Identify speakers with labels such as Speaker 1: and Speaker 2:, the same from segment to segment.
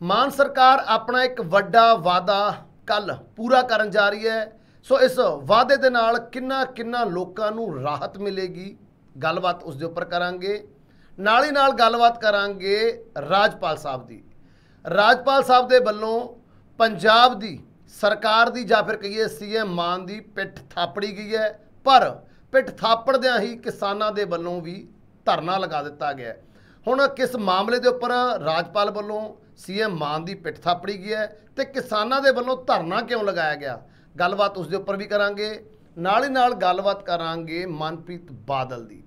Speaker 1: मान सरकार अपना एक वड्डा वादा कल पूरा करन जा रही है। सो इस वादे दे नाल किन्ना किन्ना लोकां नूं राहत मिलेगी, गलबात उस दे उपर करांगे। नाल ही नाल गलबात करांगे राजपाल साहब दी। राजपाल साहब दे वल्लों पंजाब दी सरकार दी जां फिर कहिए सीएम मान दी पिठ थापड़ी गई है, पर पिठ थापड़दियां ही किसानां दे वल्लों भी धरना लगा दिता गया। हुण किस मामले के उपर राजपाल वालों सीएम मान की पिठ थापड़ी गई है तो किसानों के वालों धरना क्यों लगाया गया, गलबात उसके उपर भी करांगे। नाल ही नाल गलबात करांगे मनप्रीत बादल की।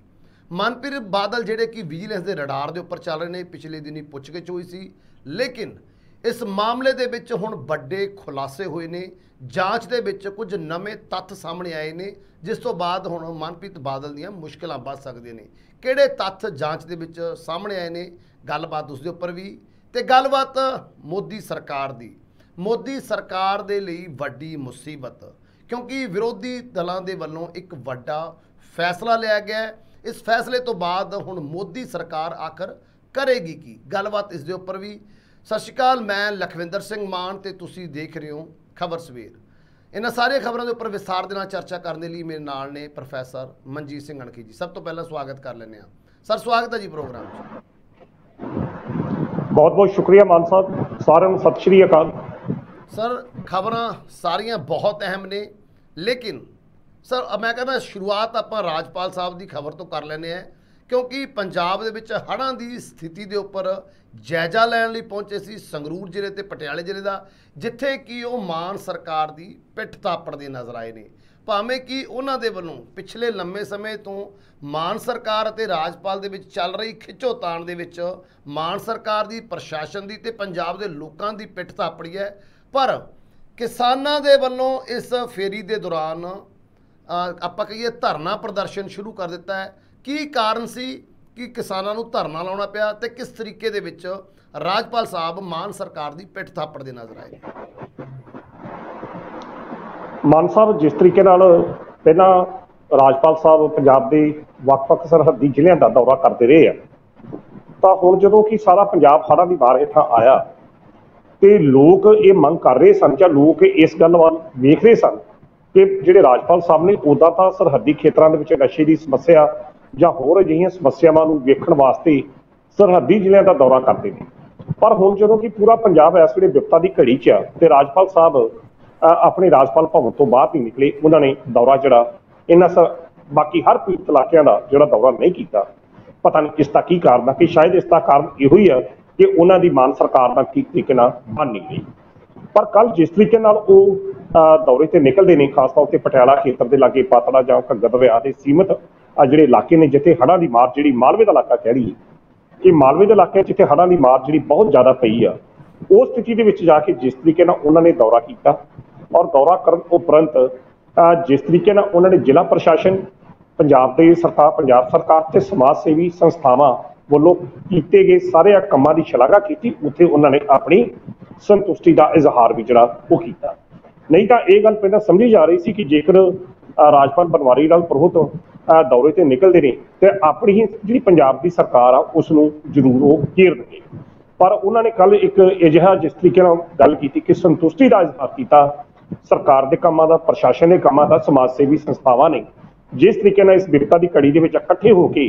Speaker 1: मनप्रीत बादल जिहड़े कि विजिलेंस के रडार के उपर चल रहे हैं, पिछले दिनी पुछगिछ हुई सी, लेकिन इस मामले दे विच हुण वड्डे खुलासे हुए ने। जांच दे विच कुछ नवे तत्थ सामने आए ने, जिस तो बाद हुण मनप्रीत बादल दीयां मुश्किलां वध सकदियां ने। किहड़े तत्थ जांच दे विच सामने आए ने, गलबात उसके उपर भी। ते गलबात मोदी सरकार दी। मोदी सरकार दे लई वड्डी मुसीबत, क्योंकि विरोधी दलों के वल्लों एक वड्डा फैसला लिया गया है। इस फैसले तो बाद हुण मोदी सरकार आखिर करेगी की, गलबात इस दे उपर भी। सत श्री अकाल, मैं लखविंदर सिंह मान ते तुसीं देख रहे हो खबर सवेर। इन्हां सारियां खबरों के उपर विस्तार दे नाल चर्चा करने लिए मेरे नाल ने प्रोफैसर मनजीत सिंह अणखी जी। सब तो पहला स्वागत कर लेने। सर स्वागत है जी प्रोग्राम।
Speaker 2: बहुत बहुत शुक्रिया मान साहब, सारे सत श्री अकाल।
Speaker 1: सर खबर सारियां बहुत अहम ने, लेकिन सर मैं कहना शुरुआत आप राजपाल साहब की खबर तो कर लेने, क्योंकि पंजाब दे विच हड़ां दी स्थिति के उपर जायजा लैण लई पहुंचे सी संगरूर जिले ते पटियाले जिले का, जिथे कि वो मान सरकार की पिठ थापड़दे नज़र आए ने। भावें कि उन्हां दे वल्लों पिछले लंबे समय तो मान सरकार ते राजपाल दे विच चल रही खिच्चोताण दे विच मान सरकार की, प्रशासन की ते पंजाब दे लोकां दी पिठ थापड़ी है, पर किसानां दे वल्लों इस फेरी दे दौरान आपां कहिए धरना प्रदर्शन शुरू कर दिता है। की कारण सी कि किसानां नूं धरना लाउणा पिया ते किस तरीके दे विच राजपाल साहब मान सरकार की पिठ थापड़दे नज़र आए?
Speaker 2: मान साहब जिस तरीके नाल पहला राजपाल साहब पंजाब के वक्-वक् सरहदी जिलों का दौरा करते रहे हैं, तो हुण जदों कि सारा पंजाब हड़ां दी मार हेठां आया तो लोग ये मंग कर रहे सन, या लोग इस गल वाल वेख रहे सन कि जिहड़े राजपाल साहब ने उदा तां सरहदी खेतरां दे विच नशे की समस्या ਜਾਂ ਹੋਰ ਅਜਿਹੀਆਂ ਸਮੱਸਿਆਵਾਂ ਨੂੰ ਵੇਖਣ ਵਾਸਤੇ ਸਰਹੱਦੀ ਜ਼ਿਲ੍ਹਿਆਂ ਦਾ ਦੌਰਾ ਕਰਦੇ ਨੇ। ਪਰ ਹੁਣ ਜਦੋਂ ਕਿ ਪੂਰਾ ਪੰਜਾਬ ਇਸ ਵੇਲੇ ਵਿਪਤਾ ਦੀ ਘੜੀ 'ਚ ਆ ਤੇ ਰਾਜਪਾਲ ਸਾਹਿਬ ਆਪਣੇ ਰਾਜਪਾਲ ਭਵਨ ਤੋਂ ਬਾਹਰ ਨਹੀਂ ਨਿਕਲੇ, ਉਹਨਾਂ ਨੇ ਦੌਰਾ ਜਿਹੜਾ ਇਹਨਾਂ ਬਾਕੀ ਹਰ ਪੀੜਤ ਇਲਾਕਿਆਂ ਦਾ ਜਿਹੜਾ ਦੌਰਾ ਨਹੀਂ ਕੀਤਾ। ਪਤਾ ਨਹੀਂ ਇਸ ਦਾ ਕੀ ਕਾਰਨ ਆ, ਕਿ ਸ਼ਾਇਦ ਇਸ ਦਾ ਕਾਰਨ ਇਹੋ ਹੀ ਆ ਕਿ ਉਹਨਾਂ ਦੀ ਮਾਨ ਸਰਕਾਰ ਨਾਲ ਠੀਕ ਤਰੀਕੇ ਨਾਲ ਬਣ ਨਹੀਂ ਗਈ। ਪਰ ਕੱਲ ਜਿਸ ਤਰੀਕੇ ਨਾਲ ਉਹ ਦੌਰੇ ਤੇ ਨਿਕਲਦੇ ਨੇ, ਖਾਸ ਤੌਰ ਤੇ ਪਟਿਆਲਾ ਖੇਤਰ ਦੇ ਲਾਗੇ ਪਾਤੜਾ ਜਾਂ ਘੱਗਰ ਦਰਿਆ ਦੇ ਸੀਮਤ ਜਿਹੜੇ ਇਲਾਕੇ ਨੇ, ਜਿੱਥੇ ਹੜ੍ਹਾਂ ਦੀ ਮਾਰ ਜਿਹੜੀ ਮਾਲਵੇ ਦਾ ਇਲਾਕਾ ਕਹਿ ਰਹੀ ਕਿ ਮਾਲਵੇ ਦੇ ਇਲਾਕੇ ਜਿੱਥੇ ਹੜ੍ਹਾਂ ਦੀ ਮਾਰ ਜਿਹੜੀ ਬਹੁਤ ਜ਼ਿਆਦਾ ਪਈ ਆ, ਉਸ ਸਥਿਤੀ ਦੇ ਵਿੱਚ ਜਾ ਕੇ ਜਿਸ ਤਰੀਕੇ ਨਾਲ ਉਹਨਾਂ ਨੇ ਦੌਰਾ ਕੀਤਾ, ਔਰ ਦੌਰਾ ਕਰਨ ਉਪਰੰਤ ਜਿਸ ਤਰੀਕੇ ਨਾਲ ਉਹਨਾਂ ਨੇ ਜ਼ਿਲ੍ਹਾ ਪ੍ਰਸ਼ਾਸਨ, ਪੰਜਾਬ ਸਰਕਾਰ ਤੇ ਸਮਾਜ ਸੇਵੀ ਸੰਸਥਾਵਾਂ ਵੱਲੋਂ ਕੀਤੇ ਗਏ ਸਾਰੇ ਕੰਮਾਂ ਦੀ ਸ਼ਲਾਘਾ ਕੀਤੀ, ਉੱਥੇ ਉਹਨਾਂ ਨੇ ਆਪਣੀ ਸੰਤੁਸ਼ਟੀ ਦਾ ਇਜ਼ਹਾਰ ਵੀ ਜਿਹੜਾ ਉਹ ਕੀਤਾ। ਨਹੀਂ ਤਾਂ ਇਹ ਗੱਲ ਪਹਿਲਾਂ ਸਮਝੀ ਜਾ ਰਹੀ ਸੀ ਕਿ ਜੇਕਰ ਰਾਜਪਾਲ ਬਨਵਾਰੀ ਲਾਲ ਪੁਰੋਹਿਤ ਦੌਰੇ ਤੇ ਨਿਕਲਦੇ ਨੇ ਤੇ ਆਪਣੀ ਹੀ ਜਿਹੜੀ ਪੰਜਾਬ ਦੀ ਸਰਕਾਰ ਆ ਉਸ ਨੂੰ ਜ਼ਰੂਰ ਉਹ ਘੇਰ ਦੇਣਗੇ। ਪਰ ਉਹਨਾਂ ਨੇ ਕੱਲ ਇੱਕ ਅਜਿਹਾ ਜਿਸ ਤਰੀਕੇ ਨਾਲ ਗੱਲ ਕੀਤੀ ਕਿ ਸੰਤੁਸ਼ਟੀ ਦਾ ਇਜ਼ਹਾਰ ਕੀਤਾ ਸਰਕਾਰ ਦੇ ਕੰਮਾਂ ਦਾ, ਪ੍ਰਸ਼ਾਸਨ ਦੇ ਕੰਮਾਂ ਦਾ, ਸਮਾਜ ਸੇਵੀ ਸੰਸਥਾਵਾਂ ਨੇ ਜਿਸ ਤਰੀਕੇ ਨਾਲ ਇਸ ਵਿਪਤਾ ਦੀ ਘੜੀ ਦੇ ਵਿੱਚ ਇਕੱਠੇ ਹੋ ਕੇ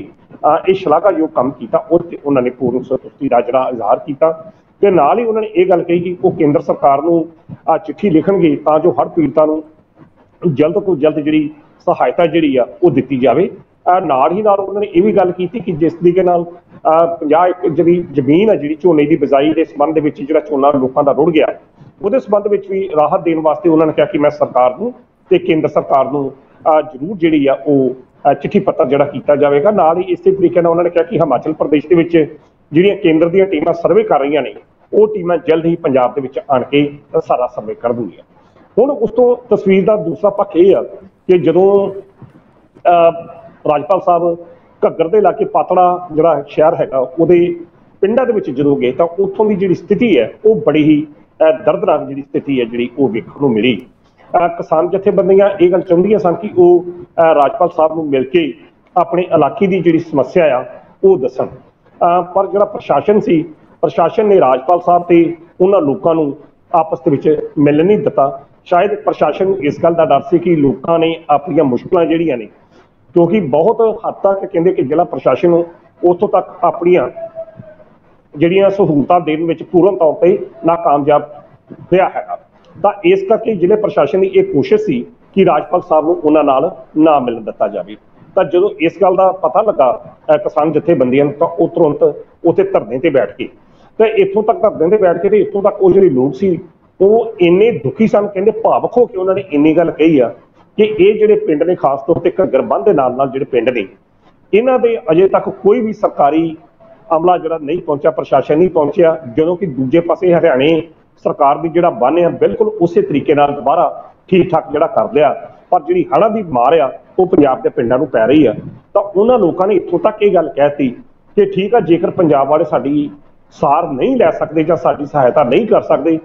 Speaker 2: ਇਹ ਸ਼ਲਾਘਾਯੋਗ ਕੰਮ ਕੀਤਾ, ਉਹ ਤੇ ਉਹਨਾਂ ਨੇ ਪੂਰਨ ਸੰਤੁਸ਼ਟੀ ਦਾ ਜਿਹੜਾ ਇਜ਼ਹਾਰ ਕੀਤਾ। ਤੇ ਨਾਲ ਹੀ ਉਹਨਾਂ ਨੇ ਇਹ ਗੱਲ ਕਹੀ ਕਿ ਉਹ ਕੇਂਦਰ ਸਰਕਾਰ ਨੂੰ ਚਿੱਠੀ ਲਿਖਣਗੇ ਤਾਂ ਜੋ ਹੜ੍ਹ ਪੀੜਤਾਂ ਨੂੰ ਜਲਦ ਤੋਂ ਜਲਦ ਜਿਹੜੀ ਸਹਾਇਤਾ ਜਿਹੜੀ ਆ ਉਹ ਦਿੱਤੀ ਜਾਵੇ। ਨਾਲ ਹੀ ਨਾਲ ਉਹਨਾਂ ਨੇ ਇਹ ਵੀ ਗੱਲ ਕੀਤੀ ਕਿ ਜਿਸ ਤਰੀਕੇ ਨਾਲ 50 ਏਕੜ ਜਿਹੜੀ ਜ਼ਮੀਨ ਆ ਜਿਹੜੀ ਝੋਨੇ ਦੀ ਬਿਜਾਈ ਦੇ ਸੰਬੰਧ ਦੇ ਵਿੱਚ ਜਿਹੜਾ ਝੋਨਾ ਲੋਕਾਂ ਦਾ ਰੁੜ ਗਿਆ, ਉਹਦੇ ਸੰਬੰਧ ਵਿੱਚ ਵੀ ਰਾਹਤ ਦੇਣ ਵਾਸਤੇ ਉਹਨਾਂ ਨੇ ਕਿਹਾ ਕਿ ਮੈਂ ਸਰਕਾਰ ਨੂੰ ਤੇ ਕੇਂਦਰ ਸਰਕਾਰ ਨੂੰ ਜ਼ਰੂਰ ਜਿਹੜੀ ਆ ਉਹ ਚਿੱਠੀ ਪੱਤਰ ਜਿਹੜਾ ਕੀਤਾ ਜਾਵੇਗਾ। ਨਾਲ ਹੀ ਇਸੇ ਤਰੀਕੇ ਨਾਲ ਉਹਨਾਂ ਨੇ ਕਿਹਾ ਕਿ ਹਿਮਾਚਲ ਪ੍ਰਦੇਸ਼ ਦੇ ਵਿੱਚ ਜਿਹੜੀਆਂ ਕੇਂਦਰ ਦੀਆਂ ਟੀਮਾਂ ਸਰਵੇ ਕਰ ਰਹੀਆਂ ਨੇ, ਉਹ ਟੀਮਾਂ ਜਲਦ ਹੀ ਪੰਜਾਬ ਦੇ ਵਿੱਚ ਆਣ ਕੇ ਸਾਰਾ ਸਰਵੇ ਕਰ ਦੂੰਗੀਆਂ। ਹੁਣ ਉਸ ਤੋਂ ਤਸਵੀਰ ਦਾ ਦੂਸਰਾ ਪੱਖ ਇਹ ਆ ਕਿ ਜਦੋਂ ਰਾਜਪਾਲ ਸਾਹਿਬ ਘੱਗਰ ਦੇ ਇਲਾਕੇ ਪਾਤੜਾ ਜਿਹੜਾ ਸ਼ਹਿਰ ਹੈਗਾ ਉਹਦੇ ਪਿੰਡਾਂ ਦੇ ਵਿੱਚ ਜਦੋਂ ਗਏ ਤਾਂ ਉੱਥੋਂ ਦੀ ਜਿਹੜੀ ਸਥਿਤੀ ਹੈ ਉਹ ਬੜੀ ਹੀ ਦਰਦਨਾਕ ਜਿਹੜੀ ਸਥਿਤੀ ਹੈ ਜਿਹੜੀ ਉਹ ਵੇਖਣ ਨੂੰ ਮਿਲੀ। ਕਿਸਾਨ ਜਥੇਬੰਦੀਆਂ ਇਹ ਗੱਲ ਚਾਹੁੰਦੀਆਂ ਸਨ ਕਿ ਉਹ ਰਾਜਪਾਲ ਸਾਹਿਬ ਨੂੰ ਮਿਲ ਕੇ ਆਪਣੇ ਇਲਾਕੇ ਦੀ ਜਿਹੜੀ ਸਮੱਸਿਆ ਆ ਉਹ ਦੱਸਣ, ਪਰ ਜਿਹੜਾ ਪ੍ਰਸ਼ਾਸਨ ਸੀ, ਪ੍ਰਸ਼ਾਸਨ ਨੇ ਰਾਜਪਾਲ ਸਾਹਿਬ ਤੇ ਉਹਨਾਂ ਲੋਕਾਂ ਨੂੰ ਆਪਸ ਦੇ ਵਿੱਚ ਮਿਲਣ ਨਹੀਂ ਦਿੱਤਾ। ਸ਼ਾਇਦ ਪ੍ਰਸ਼ਾਸਨ ਨੂੰ ਇਸ ਗੱਲ ਦਾ ਡਰ ਸੀ ਕਿ ਲੋਕਾਂ ਨੇ ਆਪਣੀਆਂ ਮੁਸ਼ਕਲਾਂ ਜਿਹੜੀਆਂ ਨੇ, ਕਿਉਂਕਿ ਬਹੁਤ ਹੱਦ ਤੱਕ ਕਹਿੰਦੇ ਕਿ ਜ਼ਿਲ੍ਹਾ ਪ੍ਰਸ਼ਾਸਨ ਨੂੰ ਉੱਥੋਂ ਤੱਕ ਆਪਣੀਆਂ ਜਿਹੜੀਆਂ ਸਹੂਲਤਾਂ ਦੇਣ ਵਿੱਚ ਪੂਰਨ ਤੌਰ ਤੇ ਨਾਕਾਮਯਾਬ ਰਿਹਾ ਹੈਗਾ, ਤਾਂ ਇਸ ਕਰਕੇ ਜ਼ਿਲ੍ਹੇ ਪ੍ਰਸ਼ਾਸਨ ਦੀ ਇਹ ਕੋਸ਼ਿਸ਼ ਸੀ ਕਿ ਰਾਜਪਾਲ ਸਾਹਿਬ ਨੂੰ ਉਹਨਾਂ ਨਾਲ ਨਾ ਮਿਲਣ ਦਿੱਤਾ ਜਾਵੇ। ਤਾਂ ਜਦੋਂ ਇਸ ਗੱਲ ਦਾ ਪਤਾ ਲੱਗਾ ਕਿਸਾਨ ਜਥੇਬੰਦੀਆਂ ਨੂੰ, ਤਾਂ ਉਹ ਤੁਰੰਤ ਉੱਥੇ ਧਰਨੇ ਤੇ ਬੈਠ ਕੇ, ਤੇ ਇੱਥੋਂ ਤੱਕ ਧਰਨੇ ਤੇ ਬੈਠ ਕੇ ਤੇ ਇੱਥੋਂ ਤੱਕ ਉਹ ਜਿਹੜੇ ਲੋਕ ਸੀ ਉਹ ਇੰਨੇ ਦੁਖੀ ਸਨ, ਕਹਿੰਦੇ ਭਾਵੁਕ ਹੋ ਕੇ ਉਹਨਾਂ ਨੇ ਇੰਨੀ ਗੱਲ ਕਹੀ ਆ ਕਿ ਇਹ ਜਿਹੜੇ ਪਿੰਡ ਨੇ, ਖਾਸ ਤੌਰ ਤੇ ਘੱਗਰ ਬੰਨ੍ਹ ਦੇ ਨਾਲ ਜਿਹੜੇ ਪਿੰਡ ਨੇ, ਇਹਨਾਂ ਦੇ ਅਜੇ ਤੱਕ ਕੋਈ ਵੀ ਸਰਕਾਰੀ ਅਮਲਾ ਜਿਹੜਾ ਨਹੀਂ ਪਹੁੰਚਿਆ, ਪ੍ਰਸ਼ਾਸਨ ਨਹੀਂ ਪਹੁੰਚਿਆ। ਜਦੋਂ ਕਿ ਦੂਜੇ ਪਾਸੇ ਹਰਿਆਣੇ ਸਰਕਾਰ ਦੀ ਜਿਹੜਾ ਬੰਨ੍ਹ ਆ ਬਿਲਕੁਲ ਉਸੇ ਤਰੀਕੇ ਨਾਲ ਦੁਬਾਰਾ ਠੀਕ ਠਾਕ ਜਿਹੜਾ ਕਰ ਲਿਆ, ਪਰ ਜਿਹੜੀ ਹੜ੍ਹਾਂ ਦੀ ਮਾਰ ਆ ਉਹ ਪੰਜਾਬ ਦੇ ਪਿੰਡਾਂ ਨੂੰ ਪੈ ਰਹੀ ਆ। ਤਾਂ ਉਹਨਾਂ ਲੋਕਾਂ ਨੇ ਇੱਥੋਂ ਤੱਕ ਇਹ ਗੱਲ ਕਹਿਤੀ ਕਿ ਠੀਕ ਆ, ਜੇਕਰ ਪੰਜਾਬ ਵਾਲੇ ਸਾਡੀ ਸਾਰ ਨਹੀਂ ਲੈ ਸਕਦੇ ਜਾਂ ਸਾਡੀ ਸਹਾਇਤਾ ਨਹੀਂ ਕਰ ਸਕਦੇ,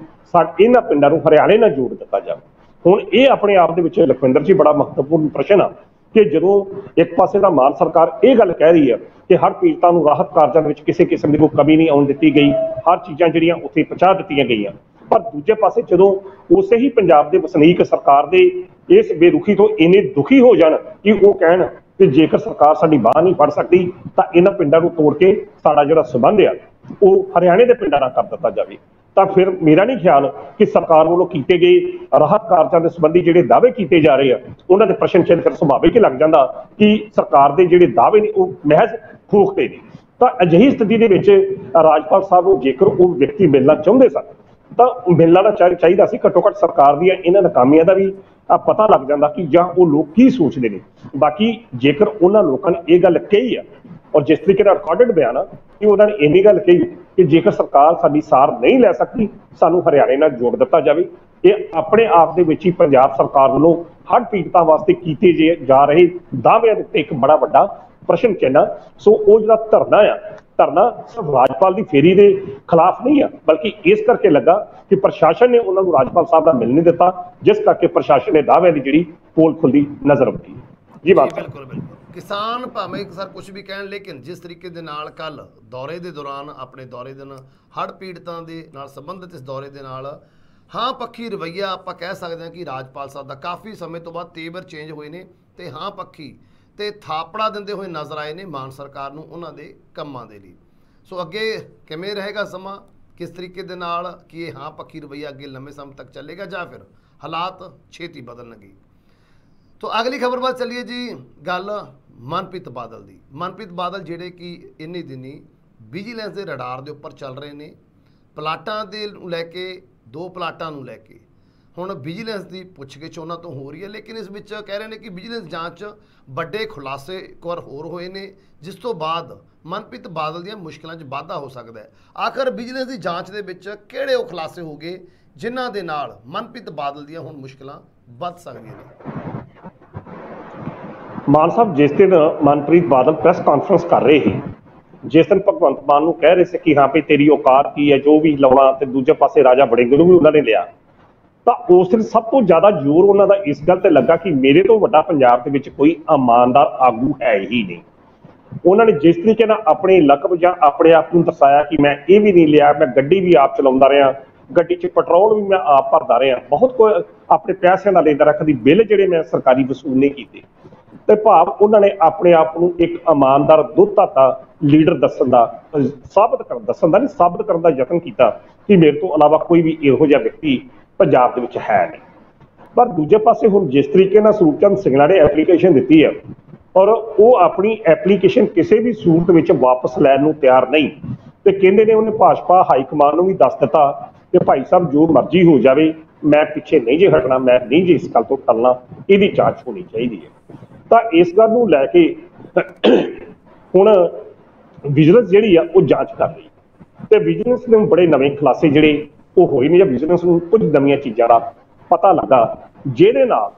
Speaker 2: ਇਹਨਾਂ ਪਿੰਡਾਂ ਨੂੰ ਹਰਿਆਣੇ ਨਾਲ ਜੋੜ ਦਿੱਤਾ ਜਾਵੇ। ਹੁਣ ਇਹ ਆਪਣੇ ਆਪ ਦੇ ਵਿੱਚ ਲਖਵਿੰਦਰ ਜੀ ਬੜਾ ਮਹੱਤਵਪੂਰਨ ਪ੍ਰਸ਼ਨ ਆ ਕਿ ਜਦੋਂ ਇੱਕ ਪਾਸੇ ਤਾਂ ਮਾਨ ਸਰਕਾਰ ਇਹ ਗੱਲ ਕਹਿ ਰਹੀ ਆ ਕਿ ਹਰ ਪੀੜਤਾਂ ਨੂੰ ਰਾਹਤ ਕਾਰਜਾਂ ਦੇ ਵਿੱਚ ਕਿਸੇ ਕਿਸਮ ਦੀ ਕੋਈ ਕਮੀ ਨਹੀਂ ਆਉਣ ਦਿੱਤੀ ਗਈ, ਹਰ ਚੀਜ਼ਾਂ ਜਿਹੜੀਆਂ ਉੱਥੇ ਪਹੁੰਚਾ ਦਿੱਤੀਆਂ ਗਈਆਂ, ਪਰ ਦੂਜੇ ਪਾਸੇ ਜਦੋਂ ਉਸੇ ਹੀ ਪੰਜਾਬ ਦੇ ਵਸਨੀਕ ਸਰਕਾਰ ਦੇ ਇਸ ਬੇਰੁਖੀ ਤੋਂ ਇੰਨੇ ਦੁਖੀ ਹੋ ਜਾਣ ਕਿ ਉਹ ਕਹਿਣ ਕਿ ਜੇਕਰ ਸਰਕਾਰ ਸਾਡੀ ਬਾਂਹ ਨਹੀਂ ਫੜ ਸਕਦੀ ਤਾਂ ਇਹਨਾਂ ਪਿੰਡਾਂ ਨੂੰ ਤੋੜ ਕੇ ਸਾਡਾ ਜਿਹੜਾ ਸੰਬੰਧ ਆ ਉਹ ਹਰਿਆਣੇ ਦੇ ਪਿੰਡਾਂ ਨਾਲ ਕਰ ਦਿੱਤਾ ਜਾਵੇ, ਤਾਂ ਫਿਰ ਮੇਰਾ ਨਹੀਂ ਖਿਆਲ ਕਿ ਸਰਕਾਰ ਵੱਲੋਂ ਕੀਤੇ ਗਏ ਰਾਹਤ ਕਾਰਜਾਂ ਦੇ ਸੰਬੰਧੀ ਜਿਹੜੇ ਦਾਅਵੇ ਕੀਤੇ ਜਾ ਰਹੇ ਆ ਉਹਨਾਂ ਦੇ ਪ੍ਰਸ਼ਨ ਚਿੰਨ੍ਹ ਫਿਰ ਸੁਭਾਵਿਕ ਹੀ ਲੱਗ ਜਾਂਦਾ ਕਿ ਸਰਕਾਰ ਦੇ ਜਿਹੜੇ ਦਾਅਵੇ ਨੇ ਉਹ ਮਹਿਜ਼ ਫੂਕਦੇ ਨੇ। ਤਾਂ ਅਜਿਹੀ ਸਥਿਤੀ ਦੇ ਵਿੱਚ ਰਾਜਪਾਲ ਸਾਹਿਬ ਨੂੰ ਜੇਕਰ ਉਹ ਵਿਅਕਤੀ ਮਿਲਣਾ ਚਾਹੁੰਦੇ ਸਨ ਤਾਂ ਮਿਲਣਾ ਚਾਹੀਦਾ ਸੀ। ਘੱਟੋ ਘੱਟ ਸਰਕਾਰ ਦੀਆਂ ਇਹਨਾਂ ਨਾਕਾਮੀਆਂ ਦਾ ਵੀ ਪਤਾ ਲੱਗ ਜਾਂਦਾ ਕਿ ਜਾਂ ਉਹ ਲੋਕ ਕੀ ਸੋਚਦੇ ਨੇ। ਬਾਕੀ ਜੇਕਰ ਉਹਨਾਂ ਲੋਕਾਂ ਨੇ ਇਹ ਗੱਲ ਕਹੀ ਆ, ਔਰ ਜਿਸ ਤਰੀਕੇ ਨਾਲ ਰਿਕਾਰਡਡ ਬਿਆਨ ਆ ਕਿ ਉਹਨਾਂ ਨੇ ਇੰਨੀ ਗੱਲ ਕਹੀ ਕਿ ਜੇਕਰ ਸਰਕਾਰ ਸਾਡੀ ਸਾਰ ਨਹੀਂ ਲੈ ਸਕਦੀ ਸਾਨੂੰ ਹਰਿਆਣੇ ਨਾਲ ਜੋੜ ਦਿੱਤਾ ਜਾਵੇ, ਇਹ ਆਪਣੇ ਆਪ ਦੇ ਵਿੱਚ ਹੀ ਪੰਜਾਬ ਸਰਕਾਰ ਵੱਲੋਂ ਹੜ੍ਹ ਪੀੜਤਾਂ ਵਾਸਤੇ ਕੀਤੇ ਜਾ ਰਹੇ ਦਾਅਵਿਆਂ ਦੇ ਉੱਤੇ ਇੱਕ ਬੜਾ ਵੱਡਾ ਪ੍ਰਸ਼ਨ ਚਿੰਨ੍ਹ। ਸੋ ਉਹ ਜਿਹੜਾ ਧਰਨਾ ਸਿਰਫ ਰਾਜਪਾਲ ਦੀ ਫੇਰੀ ਦੇ ਖਿਲਾਫ ਨਹੀਂ ਆ, ਬਲਕਿ ਇਸ ਕਰਕੇ ਲੱਗਾ ਕਿ ਪ੍ਰਸ਼ਾਸਨ ਨੇ ਉਹਨਾਂ ਨੂੰ ਰਾਜਪਾਲ ਸਾਹਿਬ ਦਾ ਮਿਲ ਨਹੀਂ ਦਿੱਤਾ, ਜਿਸ ਕਰਕੇ ਪ੍ਰਸ਼ਾਸਨ ਦੇ ਦਾਅਵਿਆਂ ਦੀ ਜਿਹੜੀ ਪੋਲ ਖੁੱਲਦੀ ਨਜ਼ਰ ਆਉਂਦੀ ਹੈ। ਜੀ ਬਾਤ
Speaker 1: ਬਿਲਕੁਲ ਬਿਲਕੁਲ। ਕਿਸਾਨ ਭਾਵੇਂ ਸਰ ਕੁਝ ਵੀ ਕਹਿਣ, ਲੇਕਿਨ ਜਿਸ ਤਰੀਕੇ ਦੇ ਨਾਲ ਕੱਲ ਦੌਰੇ ਦੇ ਦੌਰਾਨ ਆਪਣੇ ਦੌਰੇ ਦੇ ਨਾਲ ਹੜ੍ਹ ਪੀੜਤਾਂ ਦੇ ਨਾਲ ਸੰਬੰਧਿਤ ਇਸ ਦੌਰੇ ਦੇ ਨਾਲ ਹਾਂ ਪੱਖੀ ਰਵੱਈਆ ਆਪਾਂ ਕਹਿ ਸਕਦੇ ਹਾਂ ਕਿ ਰਾਜਪਾਲ ਸਾਹਿਬ ਦਾ ਕਾਫੀ ਸਮੇਂ ਤੋਂ ਬਾਅਦ ਤੇਵਰ ਚੇਂਜ ਹੋਏ ਨੇ ਤੇ ਹਾਂ ਪੱਖੀ ਤੇ ਥਾਪੜਾ ਦਿੰਦੇ ਹੋਏ ਨਜ਼ਰ ਆਏ ਨੇ ਮਾਨ ਸਰਕਾਰ ਨੂੰ ਉਹਨਾਂ ਦੇ ਕੰਮਾਂ ਦੇ ਲਈ। ਸੋ ਅੱਗੇ ਕਿਵੇਂ ਰਹੇਗਾ ਸਮਾਂ, ਕਿਸ ਤਰੀਕੇ ਦੇ ਨਾਲ ਕਿ ਇਹ ਹਾਂ ਪੱਖੀ ਰਵੱਈਆ ਅੱਗੇ ਲੰਮੇ ਸਮੇਂ ਤੱਕ ਚੱਲੇਗਾ ਜਾਂ ਫਿਰ ਹਾਲਾਤ ਛੇਤੀ ਬਦਲਣਗੇ। तो अगली खबर बात चलिए जी गल मनप्रीत बादल दी। मनप्रीत बादल जेडे कि इन्नी दिनी विजिलेंस के रडार के उपर चल रहे हैं, प्लाटां दे लैके 2 प्लाटां नूं लैके हुण विजिलेंस की पुछगिछ उन्हां तों हो रही है, लेकिन इस विच कह रहे हैं कि विजिलेंस जांच वड्डे खुलासे एक बार होर होए ने, जिस तो बाद मनप्रीत बादल दी मुश्किलों च वाधा हो सकता है। आखिर विजिलेंस की जांच दे विच किहड़े वो खुलासे हो गए जिन्हां दे नाल मनप्रीत बादल दी हुण मुश्किलां वध सकदियां ने।
Speaker 2: मान साहब जिस दिन मनप्रीत बादल प्रेस कॉन्फ्रेंस कर रहे हैं, जिस दिन भगवंत मान नूं कह रहे थे कि हाँ भाई तेरी औकात की है जो भी लाउणा, ते दूजे पासे राजा वड़िंग नूं भी उन्होंने लिया, तो उस दिन सब तो ज़्यादा जोर उन्हों का इस गल ते लगा कि मेरे तो वड्डा पंजाब दे विच कोई ईमानदार आगू है ही नहीं। उन्होंने जिस तरीके नाल अपने लकब जां अपने आप नूं दर्शाया कि मैं ये भी नहीं लिया, मैं गड्डी भी आप चलाउंदा रहा, गड्डी च पेट्रोल भी मैं आप भरदा रहा, बहुत कोई अपने पैसों का लेंदा रखदी, बिल जिहड़े मैं सरकारी वसूल नहीं कीते। ते भाव उन्होंने अपने आप को एक ईमानदार दुधधाता लीडर दसन का साबित करने का यत्न किया कि मेरे तो अलावा कोई भी इहो जिहा व्यक्ति पंजाब दे विच है नहीं। पर दूजे पासे हुण जिस तरीके नाल सूरचंद सिंगला ने एप्लीकेशन दी है और वो अपनी एप्लीकेशन किसी भी सूरत विच वापस लैण नूं तैयार नहीं, तो कहंदे ने उन्हें भाजपा हाईकमान नूं भी दस दिता कि भाई साहब जो मर्जी हो जाए मैं पिछे नहीं जे हटना, मैं नहीं जे इस गल तो टलना, इहदी जांच होनी चाहिए है। तो इस गल नूं लैके हुण विजिलेंस जिहड़ी आ वो जांच कर रही, तो विजिलेंस ने बड़े नवे खुलासे जिहड़े वो होए ने, विजिलेंस नूं कुछ नवीं चीज़ां दा पता लगा जिहदे नाल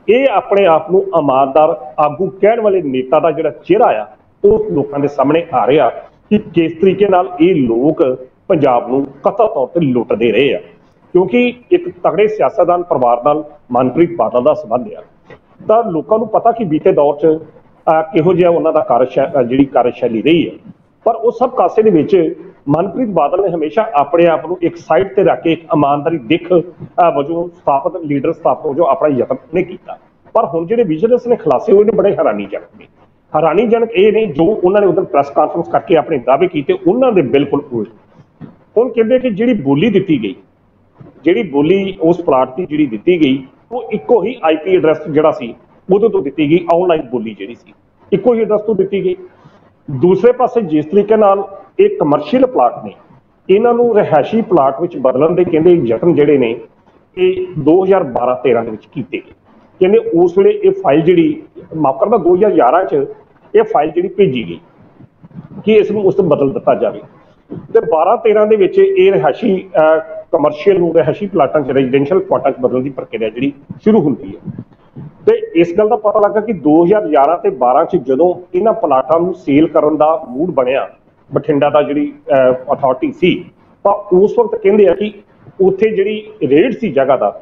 Speaker 2: ये अपने आप नूं ईमानदार आगू कहण वाले नेता दा जिहड़ा चेहरा आ वो लोकां दे सामने आ रहा कि किस तरीके नाल ये लोग पंजाब नूं कथित तौर ते लुटदे रहे आ, क्योंकि एक तगड़े सियासतदान परिवार नाल मनप्रीत बादल दा संबंध आ। ਤਾਂ ਲੋਕਾਂ ਨੂੰ ਪਤਾ ਕਿ ਬੀਤੇ ਦੌਰ 'ਚ ਕਿਹੋ ਜਿਹਾ ਉਹਨਾਂ ਦਾ कार्यशैली ਰਹੀ ਹੈ, ਪਰ ਉਹ ਸਭ ਕਾਸੇ ਦੇ ਵਿੱਚ ਮਨਪ੍ਰੀਤ ਬਾਦਲ ਨੇ ਹਮੇਸ਼ਾ ਆਪਣੇ ਆਪ ਨੂੰ ਇੱਕ ਸਾਈਡ ਤੇ ਰੱਖ ਕੇ ਇੱਕ ਇਮਾਨਦਾਰੀ ਦਿੱਖ ਵਜੋਂ ਸਥਾਪਿਤ ਲੀਡਰ ਸਥਾਪਿਤ ਵਜੋਂ ਆਪਣਾ ਯਤਨ ਨੇ ਕੀਤਾ। ਪਰ ਹੁਣ ਜਿਹੜੇ ਵਿਜੀਲੈਂਸ ਨੇ ਖੁਲਾਸੇ ਹੋਏ ਨੇ ਬੜੇ ਹੈਰਾਨੀਜਨਕ ਨੇ। ਹੈਰਾਨੀਜਨਕ ਇਹ ਨੇ ਜੋ ਉਹਨਾਂ ਨੇ ਉਦੋਂ ਪ੍ਰੈਸ ਕਾਨਫਰੰਸ ਕਰਕੇ ਆਪਣੇ ਦਾਅਵੇ ਕੀਤੇ ਉਹਨਾਂ ਦੇ ਬਿਲਕੁਲ ਉਲਟ। ਹੁਣ ਕਹਿੰਦੇ ਕਿ ਜਿਹੜੀ ਬੋਲੀ ਦਿੱਤੀ ਗਈ, ਜਿਹੜੀ ਬੋਲੀ ਉਸ ਪਲਾਟ ਦੀ ਜਿਹੜੀ ਦਿੱਤੀ ਗਈ ਉਹ ਇੱਕੋ ਹੀ IP ਐਡਰੈਸ ਜਿਹੜਾ ਸੀ ਉਹਦੇ ਤੋਂ ਦਿੱਤੀ ਗਈ। ਆਨਲਾਈਨ ਬੋਲੀ ਜਿਹੜੀ ਸੀ ਇੱਕੋ ਹੀ ਐਡਰੈਸ ਤੋਂ ਦਿੱਤੀ ਗਈ। ਦੂਸਰੇ ਪਾਸੇ ਜਿਸ ਤਰੀਕੇ ਨਾਲ ਇਹ ਕਮਰਸ਼ੀਅਲ ਪਲਾਟ ਨੇ ਇਹਨਾਂ ਨੂੰ ਰਿਹਾਇਸ਼ੀ ਪਲਾਟ ਵਿੱਚ ਬਦਲਣ ਦੇ ਕਹਿੰਦੇ ਯਤਨ ਜਿਹੜੇ ਨੇ ਇਹ 2012-13 ਦੇ ਵਿੱਚ ਕੀਤੇ ਗਏ। ਕਹਿੰਦੇ ਉਸ ਵੇਲੇ ਇਹ ਫਾਈਲ ਜਿਹੜੀ ਮਾਫ ਕਰਦਾ 2011 ਚ ਇਹ ਫਾਈਲ ਜਿਹੜੀ ਭੇਜੀ ਗਈ ਕਿ ਇਸ ਨੂੰ ਉਸ ਤੋਂ ਬਦਲ ਦਿੱਤਾ ਜਾਵੇ ਤੇ 12-13 ਦੇ ਵਿੱਚ ਇਹ ਰਿਹਾਇਸ਼ੀ ਕਮਰਸ਼ੀਅਲ ਨੂੰ ਰਿਹਾਇਸ਼ੀ ਪਲਾਟਾਂ 'ਚ ਰੈਜ਼ੀਡੈਂਸ਼ੀਅਲ ਪਲਾਟਾਂ 'ਚ ਬਦਲਣ ਦੀ ਪ੍ਰਕਿਰਿਆ ਜਿਹੜੀ ਸ਼ੁਰੂ ਹੁੰਦੀ ਹੈ। ਤੇ ਇਸ ਗੱਲ ਦਾ ਪਤਾ ਲੱਗਾ ਕਿ 2011 ਤੇ 12 ਚ ਜਦੋਂ ਇਹਨਾਂ ਪਲਾਟਾਂ ਨੂੰ ਸੇਲ ਕਰਨ ਦਾ ਮੂਡ ਬਣਿਆ ਬਠਿੰਡਾ ਦਾ ਜਿਹੜੀ ਅਥਾਰਟੀ ਸੀ ਤਾਂ ਉਸ ਵਕਤ ਕਹਿੰਦੇ ਆ ਕਿ ਉੱਥੇ ਜਿਹੜੀ ਰੇਟ ਸੀ ਜਗ੍ਹਾ ਦਾ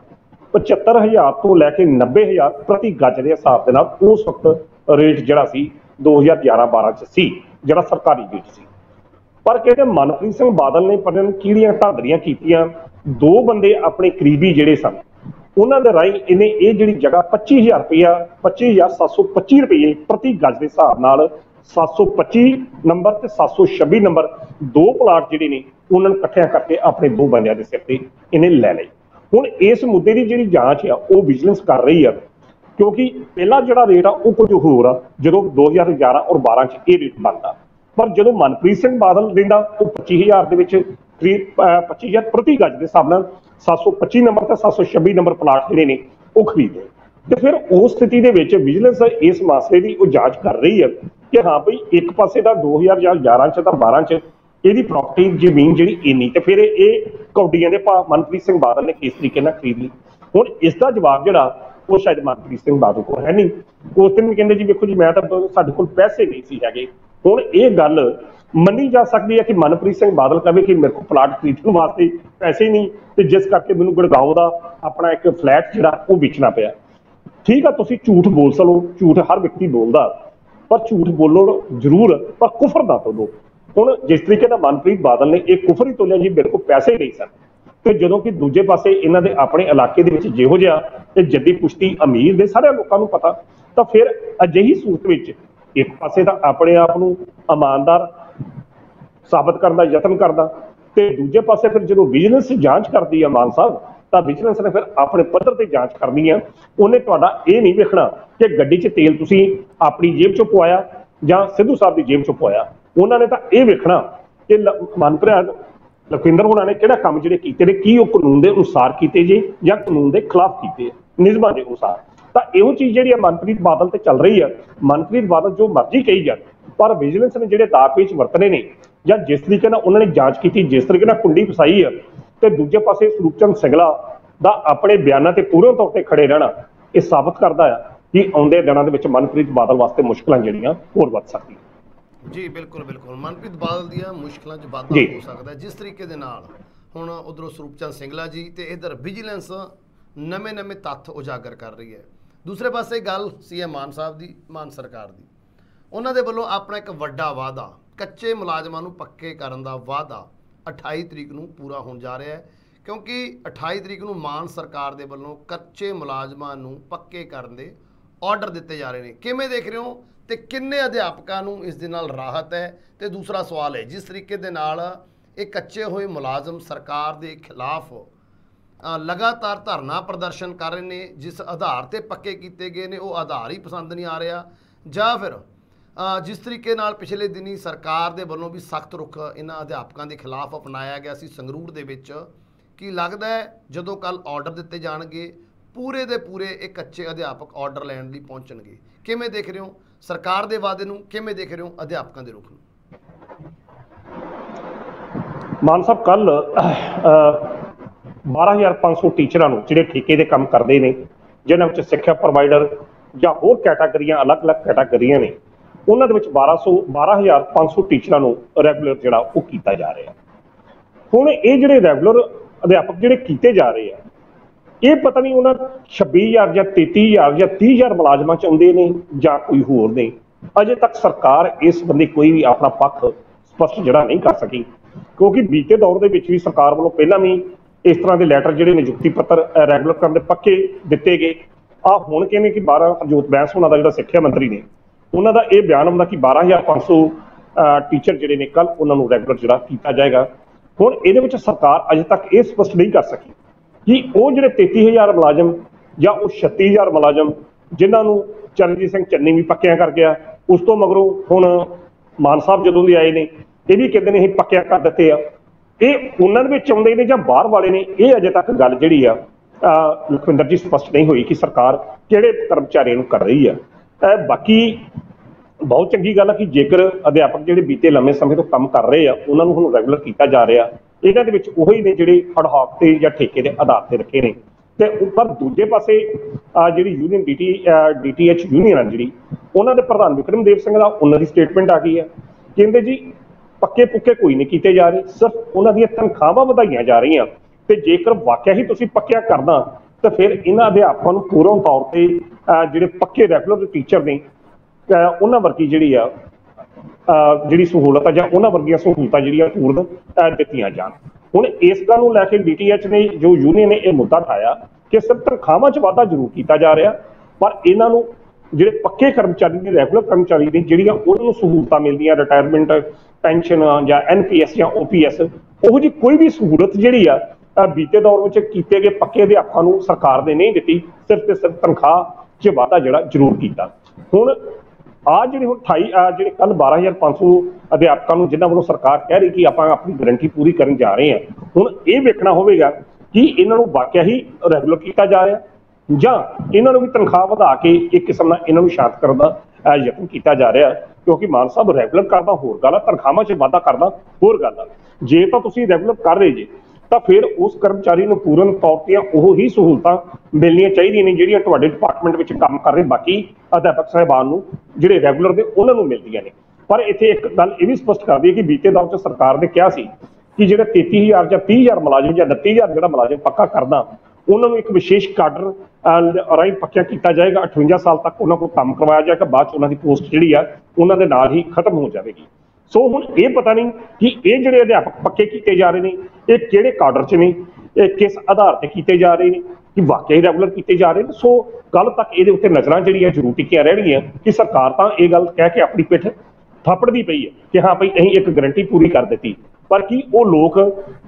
Speaker 2: 75,000 ਤੋਂ ਲੈ ਕੇ 90,000 ਪ੍ਰਤੀ ਗੱਜ ਦੇ ਹਿਸਾਬ ਦੇ ਨਾਲ ਉਸ ਵਕਤ ਰੇਟ ਜਿਹੜਾ ਸੀ 2011-12 ਚ ਸੀ ਜਿਹੜਾ ਸਰਕਾਰੀ ਰੇਟ ਸੀ। ਪਰ ਕਹਿੰਦੇ ਮਨਪ੍ਰੀਤ ਸਿੰਘ ਬਾਦਲ ਨੇ ਪਤਾ ਨਹੀਂ ਕਿਹੜੀਆਂ ਢਾਂਦਰੀਆਂ ਕੀਤੀਆਂ, ਦੋ ਬੰਦੇ ਆਪਣੇ ਕਰੀਬੀ ਜਿਹੜੇ ਸਨ ਉਹਨਾਂ ਦੇ ਰਾਹੀਂ ਇਹਨੇ ਇਹ ਜਿਹੜੀ ਜਗ੍ਹਾ 25,000 ਰੁਪਇਆ 25,725 ਰੁਪਏ ਪ੍ਰਤੀ ਗੱਜ ਦੇ ਹਿਸਾਬ ਨਾਲ 725 ਨੰਬਰ ਤੇ 726 ਨੰਬਰ ਦੋ ਪਲਾਟ ਜਿਹੜੇ ਨੇ ਉਹਨਾਂ ਨੂੰ ਇਕੱਠਿਆਂ ਕਰਕੇ ਆਪਣੇ ਦੋ ਬੰਦਿਆਂ ਦੇ ਸਿਰ ਤੇ ਇਹਨੇ ਲੈ ਲਈ। ਹੁਣ ਇਸ ਮੁੱਦੇ ਦੀ ਜਿਹੜੀ ਜਾਂਚ ਆ ਉਹ ਵਿਜੀਲੈਂਸ ਕਰ ਰਹੀ ਆ ਕਿਉਂਕਿ ਪਹਿਲਾ ਜਿਹੜਾ ਰੇਟ ਆ ਉਹ ਕੁਝ ਹੋਰ ਆ ਜਦੋਂ 2011 ਔਰ 12 ਚ ਇਹ ਰੇਟ ਬਣਦਾ। ਪਰ ਜਦੋਂ ਮਨਪ੍ਰੀਤ ਸਿੰਘ ਬਾਦਲ ਲੈਂਦਾ ਉਹ 25,000 ਦੇ ਵਿੱਚ ਕਰੀਬ 25,000 ਪ੍ਰਤੀ ਗੱਜ ਦੇ ਹਿਸਾਬ ਨਾਲ 725 ਨੰਬਰ ਤੇ 726 ਨੰਬਰ ਪਲਾਟ ਜਿਹੜੇ ਨੇ ਉਹ ਖਰੀਦੇ। ਤੇ ਫਿਰ ਉਸ ਸਥਿਤੀ ਦੇ ਵਿੱਚ ਵਿਜੀਲੈਂਸ ਇਸ ਮਸਲੇ ਦੀ ਉਹ ਜਾਂਚ ਕਰ ਰਹੀ ਹੈ ਕਿ ਹਾਂ ਭਈ ਇੱਕ ਪਾਸੇ ਦਾ 2011 ਚ ਤਾਂ 12 ਚ ਇਹਦੀ ਪ੍ਰਾਪਰਟੀ ਜ਼ਮੀਨ ਜਿਹੜੀ ਇੰਨੀ ਤੇ ਫਿਰ ਇਹ ਕੌਡੀਆਂ ਦੇ ਭਾਅ ਮਨਪ੍ਰੀਤ ਸਿੰਘ ਬਾਦਲ ਨੇ ਕਿਸ ਤਰੀਕੇ ਨਾਲ ਖਰੀਦ ਲਈ। ਹੁਣ ਇਸ ਦਾ ਜਵਾਬ ਜਿਹੜਾ ਉਹ ਸ਼ਾਇਦ ਮਨਪ੍ਰੀਤ ਸਿੰਘ ਬਾਦਲ ਕੋਲ ਹੈ ਨਹੀਂ। ਉਸ ਦਿਨ ਵੀ ਕਹਿੰਦੇ ਜੀ ਵੇਖੋ ਜੀ ਮੈਂ ਤਾਂ ਸਾਡੇ ਕੋਲ ਪੈਸੇ ਨਹੀਂ ਸੀ ਹੈਗੇ। ਹੁਣ ਇਹ ਗੱਲ ਮੰਨੀ ਜਾ ਸਕਦੀ ਹੈ ਕਿ ਮਨਪ੍ਰੀਤ ਸਿੰਘ ਬਾਦਲ ਕਹੇ ਕਿ ਮੇਰੇ ਕੋਲ ਪਲਾਟ ਖਰੀਦਣ ਵਾਸਤੇ ਪੈਸੇ ਨਹੀਂ ਤੇ ਜਿਸ ਕਰਕੇ ਮੈਨੂੰ ਗੁੜਗਾਉਂ ਦਾ ਆਪਣਾ ਇੱਕ ਫਲੈਟ ਜਿਹੜਾ ਉਹ ਵੇਚਣਾ ਪਿਆ। ਠੀਕ ਆ, ਤੁਸੀਂ ਝੂਠ ਬੋਲ ਸਕੋ, ਝੂਠ ਹਰ ਵਿਅਕਤੀ ਬੋਲਦਾ, ਪਰ ਝੂਠ ਬੋਲੋ ਜ਼ਰੂਰ ਪਰ ਕੁਫਰ ਨਾ ਤੋਲੋ। ਹੁਣ ਜਿਸ ਤਰੀਕੇ ਨਾਲ ਮਨਪ੍ਰੀਤ ਬਾਦਲ ਨੇ ਇਹ ਕੁਫਰ ਹੀ ਤੋਲਿਆ ਜੀ ਮੇਰੇ ਕੋਲ ਪੈਸੇ ਨਹੀਂ ਸਨ, ਤੇ ਜਦੋਂ ਕਿ ਦੂਜੇ ਪਾਸੇ ਇਹਨਾਂ ਦੇ ਆਪਣੇ ਇਲਾਕੇ ਦੇ ਵਿੱਚ ਜਿਹੋ ਜਿਹਾ ਇਹ ਜੱਦੀ ਪੁਸ਼ਤੀ ਅਮੀਰ ਦੇ ਸਾਰੇ ਲੋਕਾਂ ਨੂੰ ਪਤਾ, ਤਾਂ ਫਿਰ ਅਜਿਹੀ ਸੂਰਤ ਵਿੱਚ ਇੱਕ ਪਾਸੇ ਤਾਂ ਆਪਣੇ ਆਪ ਨੂੰ ਇਮਾਨਦਾਰ ਸਾਬਤ ਕਰਨ ਦਾ ਯਤਨ ਕਰਦਾ ਤੇ ਦੂਜੇ ਪਾਸੇ ਫਿਰ ਜਦੋਂ ਵਿਜੀਲੈਂਸ ਜਾਂਚ ਕਰਦੀ ਹੈ ਮਾਨ ਸਾਹਿਬ ਤਾਂ ਵਿਜੀਲੈਂਸ ਨੇ ਫਿਰ ਆਪਣੇ ਪੱਧਰ ਤੇ ਜਾਂਚ ਕਰਨੀ ਹੈ। ਉਹਨੇ ਤੁਹਾਡਾ ਇਹ ਨਹੀਂ ਵੇਖਣਾ ਕਿ ਗੱਡੀ 'ਚ ਤੇਲ ਤੁਸੀਂ ਆਪਣੀ ਜੇਬ 'ਚੋਂ ਪਵਾਇਆ ਜਾਂ ਸਿੱਧੂ ਸਾਹਿਬ ਦੀ ਜੇਬ 'ਚੋਂ ਪਵਾਇਆ। ਉਹਨਾਂ ਨੇ ਤਾਂ ਇਹ ਵੇਖਣਾ ਕਿ ਮਨਪ੍ਰੀਤ ਲਖਵਿੰਦਰ ਹੋਣਾ ਨੇ ਕਿਹੜਾ ਕੰਮ ਜਿਹੜੇ ਕੀਤੇ ਨੇ, ਕੀ ਉਹ ਕਾਨੂੰਨ ਦੇ ਅਨੁਸਾਰ ਕੀਤੇ ਜੇ ਜਾਂ ਕਾਨੂੰਨ ਦੇ ਖਿਲਾਫ ਕੀਤੇ ਨਿਯਮਾਂ ਦੇ ਅਨੁਸਾਰ। ਤਾਂ ਇਹੋ ਚੀਜ਼ ਜਿਹੜੀ ਆ ਮਨਪ੍ਰੀਤ ਬਾਦਲ ਤੇ ਚੱਲ ਰਹੀ ਆ। ਮਨਪ੍ਰੀਤ ਬਾਦਲ ਜੋ ਮਰਜ਼ੀ ਕਹੀ ਜਾਣ, ਪਰ ਵਿਜੀਲੈਂਸ ਨੇ ਜਿਹੜੇ ਦਾਅਵੇ ਵਰਤਨੇ ਨੇ ਜਾਂ ਜਿਸ ਤਰੀਕੇ ਨਾਲ ਉਹਨਾਂ ਨੇ ਜਾਂਚ ਕੀਤੀ, ਜਿਸ ਤਰੀਕੇ ਨਾਲ ਕੁੰਡੀ ਫਸਾਈ ਆ, ਤੇ ਦੂਜੇ ਪਾਸੇ ਸਰੂਪਚੰਦ ਸਿੰਗਲਾ ਦਾ ਆਪਣੇ ਬਿਆਨਾਂ ਤੇ ਪੂਰਨ ਤੌਰ ਤੇ ਖੜੇ ਰਹਿਣਾ ਇਹ ਸਾਬਤ ਕਰਦਾ ਆ ਕਿ ਆਉਂਦੇ ਦਿਨਾਂ ਦੇ ਵਿੱਚ ਮਨਪ੍ਰੀਤ ਬਾਦਲ ਵਾਸਤੇ ਮੁਸ਼ਕਲਾਂ ਜਿਹੜੀਆਂ ਹੋਰ ਵੱਧ ਸਕਦੀਆਂ।
Speaker 1: ਜੀ ਬਿਲਕੁਲ ਬਿਲਕੁਲ, ਮਨਪ੍ਰੀਤ ਬਾਦਲ ਦੀਆਂ ਮੁਸ਼ਕਲਾਂ 'ਚ ਵਾਧਾ ਹੋ ਸਕਦਾ ਜਿਸ ਤਰੀਕੇ ਦੇ ਨਾਲ ਹੁਣ ਉਧਰੋਂ ਸਰੂਪਚੰਦ ਸਿੰਗਲਾ ਜੀ ਤੇ ਇਧਰ ਵਿਜੀਲੈਂਸ ਨਵੇਂ ਤੱਥ ਉਜਾਗਰ ਕਰ ਰਹੀ ਹੈ। ਦੂਸਰੇ ਪਾਸੇ ਗੱਲ CM ਮਾਨ ਸਾਹਿਬ ਦੀ, ਮਾਨ ਸਰਕਾਰ ਦੀ, ਉਹਨਾਂ ਦੇ ਵੱਲੋਂ ਆਪਣਾ ਇੱਕ ਵੱਡਾ ਵਾਅਦਾ ਕੱਚੇ ਮੁਲਾਜ਼ਮਾਂ ਨੂੰ ਪੱਕੇ ਕਰਨ ਦਾ ਵਾਅਦਾ 28 ਤਰੀਕ ਨੂੰ ਪੂਰਾ ਹੋਣ ਜਾ ਰਿਹਾ ਹੈ ਕਿਉਂਕਿ 28 ਤਰੀਕ ਨੂੰ ਮਾਨ ਸਰਕਾਰ ਦੇ ਵੱਲੋਂ ਕੱਚੇ ਮੁਲਾਜ਼ਮਾਂ ਨੂੰ ਪੱਕੇ ਕਰਨ ਦੇ ਆਰਡਰ ਦਿੱਤੇ ਜਾ ਰਹੇ ਨੇ। ਕਿਵੇਂ ਦੇਖ ਰਹੇ ਹੋ ਤੇ ਕਿੰਨੇ ਅਧਿਆਪਕਾਂ ਨੂੰ ਇਸ ਦੇ ਨਾਲ ਰਾਹਤ ਹੈ? ਤੇ ਦੂਸਰਾ ਸਵਾਲ ਹੈ ਜਿਸ ਤਰੀਕੇ ਦੇ ਨਾਲ ਇਹ ਕੱਚੇ ਹੋਏ ਮੁਲਾਜ਼ਮ ਸਰਕਾਰ ਦੇ ਖਿਲਾਫ ਲਗਾਤਾਰ ਧਰਨਾ ਪ੍ਰਦਰਸ਼ਨ ਕਰ ਰਹੇ ਨੇ, ਜਿਸ ਆਧਾਰ ਤੇ ਪੱਕੇ ਕੀਤੇ ਗਏ ਨੇ ਉਹ ਆਧਾਰ ਹੀ ਪਸੰਦ ਨਹੀਂ ਆ ਰਿਹਾ, ਜਾਂ ਫਿਰ ਜਿਸ ਤਰੀਕੇ ਨਾਲ ਪਿਛਲੇ ਦਿਨੀ ਸਰਕਾਰ ਦੇ ਵੱਲੋਂ ਵੀ ਸਖਤ ਰੁਖ ਇਹਨਾਂ ਅਧਿਆਪਕਾਂ ਦੇ ਖਿਲਾਫ ਅਪਣਾਇਆ ਗਿਆ ਸੀ ਸੰਗਰੂਰ ਦੇ ਵਿੱਚ, ਕੀ ਲੱਗਦਾ ਹੈ ਜਦੋਂ ਕੱਲ ਆਰਡਰ ਦਿੱਤੇ ਜਾਣਗੇ ਪੂਰੇ ਦੇ ਪੂਰੇ ਇਹ ਕੱਚੇ ਅਧਿਆਪਕ ਆਰਡਰ ਲੈਣ ਲਈ ਪਹੁੰਚਣਗੇ? ਕਿਵੇਂ ਦੇਖ ਰਹੇ ਹੋ ਸਰਕਾਰ ਦੇ ਵਾਅਦੇ ਨੂੰ, ਕਿਵੇਂ ਦੇਖ ਰਹੇ ਹੋ ਅਧਿਆਪਕਾਂ ਦੇ ਰੁਖ ਨੂੰ?
Speaker 2: ਮਾਨ ਸਾਹਿਬ ਕੱਲ 12,500 ਟੀਚਰਾਂ ਨੂੰ ਜਿਹੜੇ ਠੇਕੇ ਦੇ ਕੰਮ ਕਰਦੇ ਨੇ, ਜਿਨ੍ਹਾਂ ਵਿੱਚ ਸਿੱਖਿਆ ਪ੍ਰੋਵਾਈਡਰ ਜਾਂ ਹੋਰ ਕੈਟਾਗਰੀਆਂ ਅਲੱਗ-ਅਲੱਗ ਕੈਟਾਗਰੀਆਂ ਨੇ, ਉਹਨਾਂ ਦੇ ਵਿੱਚ 12,500 ਟੀਚਰਾਂ ਨੂੰ ਰੈਗੂਲਰ ਜਿਹੜਾ ਉਹ ਕੀਤਾ ਜਾ ਰਿਹਾ। ਹੁਣ ਇਹ ਜਿਹੜੇ ਰੈਗੂਲਰ ਅਧਿਆਪਕ ਜਿਹੜੇ ਕੀਤੇ ਜਾ ਰਹੇ ਆ, ਇਹ ਪਤਾ ਨਹੀਂ ਉਹਨਾਂ 26,000 ਜਾਂ 33,000 ਜਾਂ 30,000 ਮੁਲਾਜ਼ਮਾਂ 'ਚ ਆਉਂਦੇ ਨੇ ਜਾਂ ਕੋਈ ਹੋਰ ਨੇ। ਅਜੇ ਤੱਕ ਸਰਕਾਰ ਇਸ ਬੰਦੇ ਕੋਈ ਵੀ ਆਪਣਾ ਪੱਖ ਸਪਸ਼ਟ ਜਿਹੜਾ ਨਹੀਂ ਕਰ ਸਕੀ क्योंकि बीते दौर के भी सरकार वालों पहला भी इस तरह के लैटर जोड़े नियुक्ति पत्र रैगूलर करने पक्के दिते गए। आ हुण कहने कि 12 हरजोत बैंस होना का जो सिक्ख्या मंत्री ने उन्हों का यह बयान आउंदा कि 12,500 टीचर जोड़े ने कल उन्होंने रैगूलर जोड़ा किया जाएगा। हुण इहदे विच सरकार अजे तक ये स्पष्ट नहीं कर सकी कि वो जो 33,000 मुलाजम या वो 36,000 मुलाजम जिन्होंने चरणजीत सिंह चन्नी भी पक्किया कर गया, उस तो मगरों हुण मान साहब जदों दे आए ने ये भी कहते हैं पक्किया कर दिते आ, ये उन्होंने विच आउंदे ने जां बाहर वाले ने, ये अजे तक गल जिहड़ी आ लखविंदर जी स्पष्ट नहीं हुई कि सरकार किहड़े कर्मचारियों नूं कर रही है। बाकी बहुत चंगी गल है कि जेकर अध्यापक जिहड़े बीते लंबे समय तो काम कर रहे हैं उन्होंने हुण रैगूलर किया जा रहा, इन्हां दे विच उही ने जिहड़े हड़हाक ते जां ठेके के आधार पर रखे ने। ते उपर दूजे पासे जिहड़ी यूनियन DTH यूनियन है जिहड़ी उन्हां दे प्रधान विक्रमदेव सिंह दा उन्हां दी स्टेटमेंट आ गई है, कहंदे जी पक्के पुक्के कोई नहीं किए जा रहे, सिर्फ उन्हां दी तनख्वाहां वधाईआं जा रही। तो जेकर वाकई ही तुसीं पक्किया करना तो फिर इन्हां अध्यापकां नूं पूर्ण तौर पर जिहड़े पक्के रैगूलर टीचर ने उन्हां वर्गी जिहड़ी आ जिहड़ी सहूलत है जां उन्हां वर्गियां सहूलतां जिहड़ियां पूर्ण दित्तियां जाण। हुण इस गल नूं लैके DTH ने जो यूनियन ने यह मुद्दा उठाया कि सिर्फ तनख्वाहां 'च वाधा जरूर किया जा रहा, पर इन्हां नूं जिहड़े पक्के कर्मचारी ने रैगूलर कर्मचारी ने जिहड़ियां उन्हां नूं सहूलतां मिलदियां रिटायरमेंट पेंशन जां NPS जां OPS उहो जी कोई भी सहूलत जिहड़ी आ बीते दौर में किए गए पक्के अध्यापकों नूं सरकार ने नहीं दी, सिर्फ ते सिर्फ तनख्वाह 'च वाधा जिहड़ा जरूर किया। हुण आ जिहड़े हुण 28 जिहड़े कल 12,500 अध्यापकों नूं जिन्हां वालों सरकार कह रही कि आपां अपनी गारंटी पूरी करन जा रहे हैं, हुण ये वेखना होवेगा कि इन्हां नूं वाकई ही रैगूलर किया जा रहा जां इन्हां नूं भी तनख्वाह वधा के एक किस्म नाल इन्हां नूं शांत करन दा यतन किया जा रहा। क्योंकि मान साहब रैगूलर करना होर गल है, तनख्वाहां 'च वाधा करना होर गल है। जे तां तुसीं रैगूलर कर रहे जे तो फिर उस कर्मचारी को पूर्ण तौर पर उही सहूलतां मिलनियां चाहिए ने जिहड़ियां तुहाडे डिपार्टमेंट में काम कर रहे बाकी अध्यापक साहिबान नूं जिहड़े रैगूलर ने उन्हां नूं मिलदियां ने। पर इत्थे एक गल ये भी स्पष्ट कर दी है कि बीते दौर च सरकार ने कहा सी कि जिहड़े 33,000 जां 30,000 मुलाजम जां 29,000 जिहड़ा मुलाजम पक्का करना उन्होंने एक विशेष काडर राही पक्का किया जाएगा, 58 साल तक उन्होंने को काम करवाया जाएगा, बाद च उन्होंने पोस्ट जिहड़ी आ उन्होंने नाल ही खत्म हो जाएगी। सो हुण ये पता नहीं कि ये जिहड़े अध्यापक पक्के किए जा रहे हैं ये किहड़े काडर च ने, किस आधार पर किए जा रहे हैं, कि वाकई रैगूलर किए जा रहे हैं। सो कल तक ये उत्ते नज़रां जिहड़ियां जरूर टिकियां रहणगीआं कि सरकार तां ये गल कह के अपनी पिठ थप्पड़दी पई है कि हाँ भाई असीं एक गारंटी पूरी कर दी, पर कि वो लोग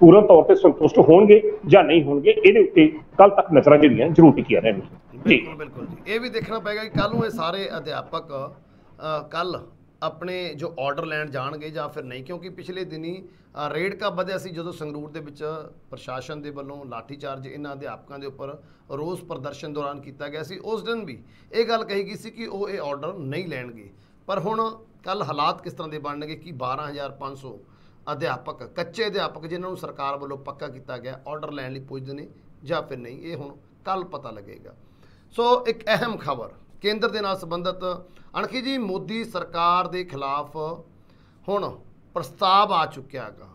Speaker 2: पूर्ण तौर पर संतुष्ट होणगे जां नहीं होणगे इहदे उत्ते कल तक नज़रां जिहड़ियां जरूर टिकियां रहणगीआं।
Speaker 1: बिल्कुल बिल्कुल जी, ये भी देखना पेगा कि कल नूं ये सारे अध्यापक कल अपने जो ऑर्डर लैन जाणगे जां फिर नहीं, क्योंकि पिछले दिनी रेड का वधिया सी जदों संगरूर दे विच प्रशासन दे वल्लों लाठीचार्ज इन्हां अध्यापकां दे उपर रोस प्रदर्शन दौरान किया गया सी। उस दिन भी ये गल कही गई सी कि वो ये ऑर्डर नहीं लैणगे, पर हुण कल हालात किस तरह के बनणगे कि 12,500 अध्यापक कच्चे अध्यापक जिन्होंने सरकार वालों पक्का किया गया ऑर्डर लैन लई पुजदे ने जां फिर नहीं, ये हुण कल पता लगेगा। सो एक अहम खबर केंद्र के नाल संबंधित अणखी जी, मोदी सरकार के खिलाफ हुण प्रस्ताव आ चुकिया गा,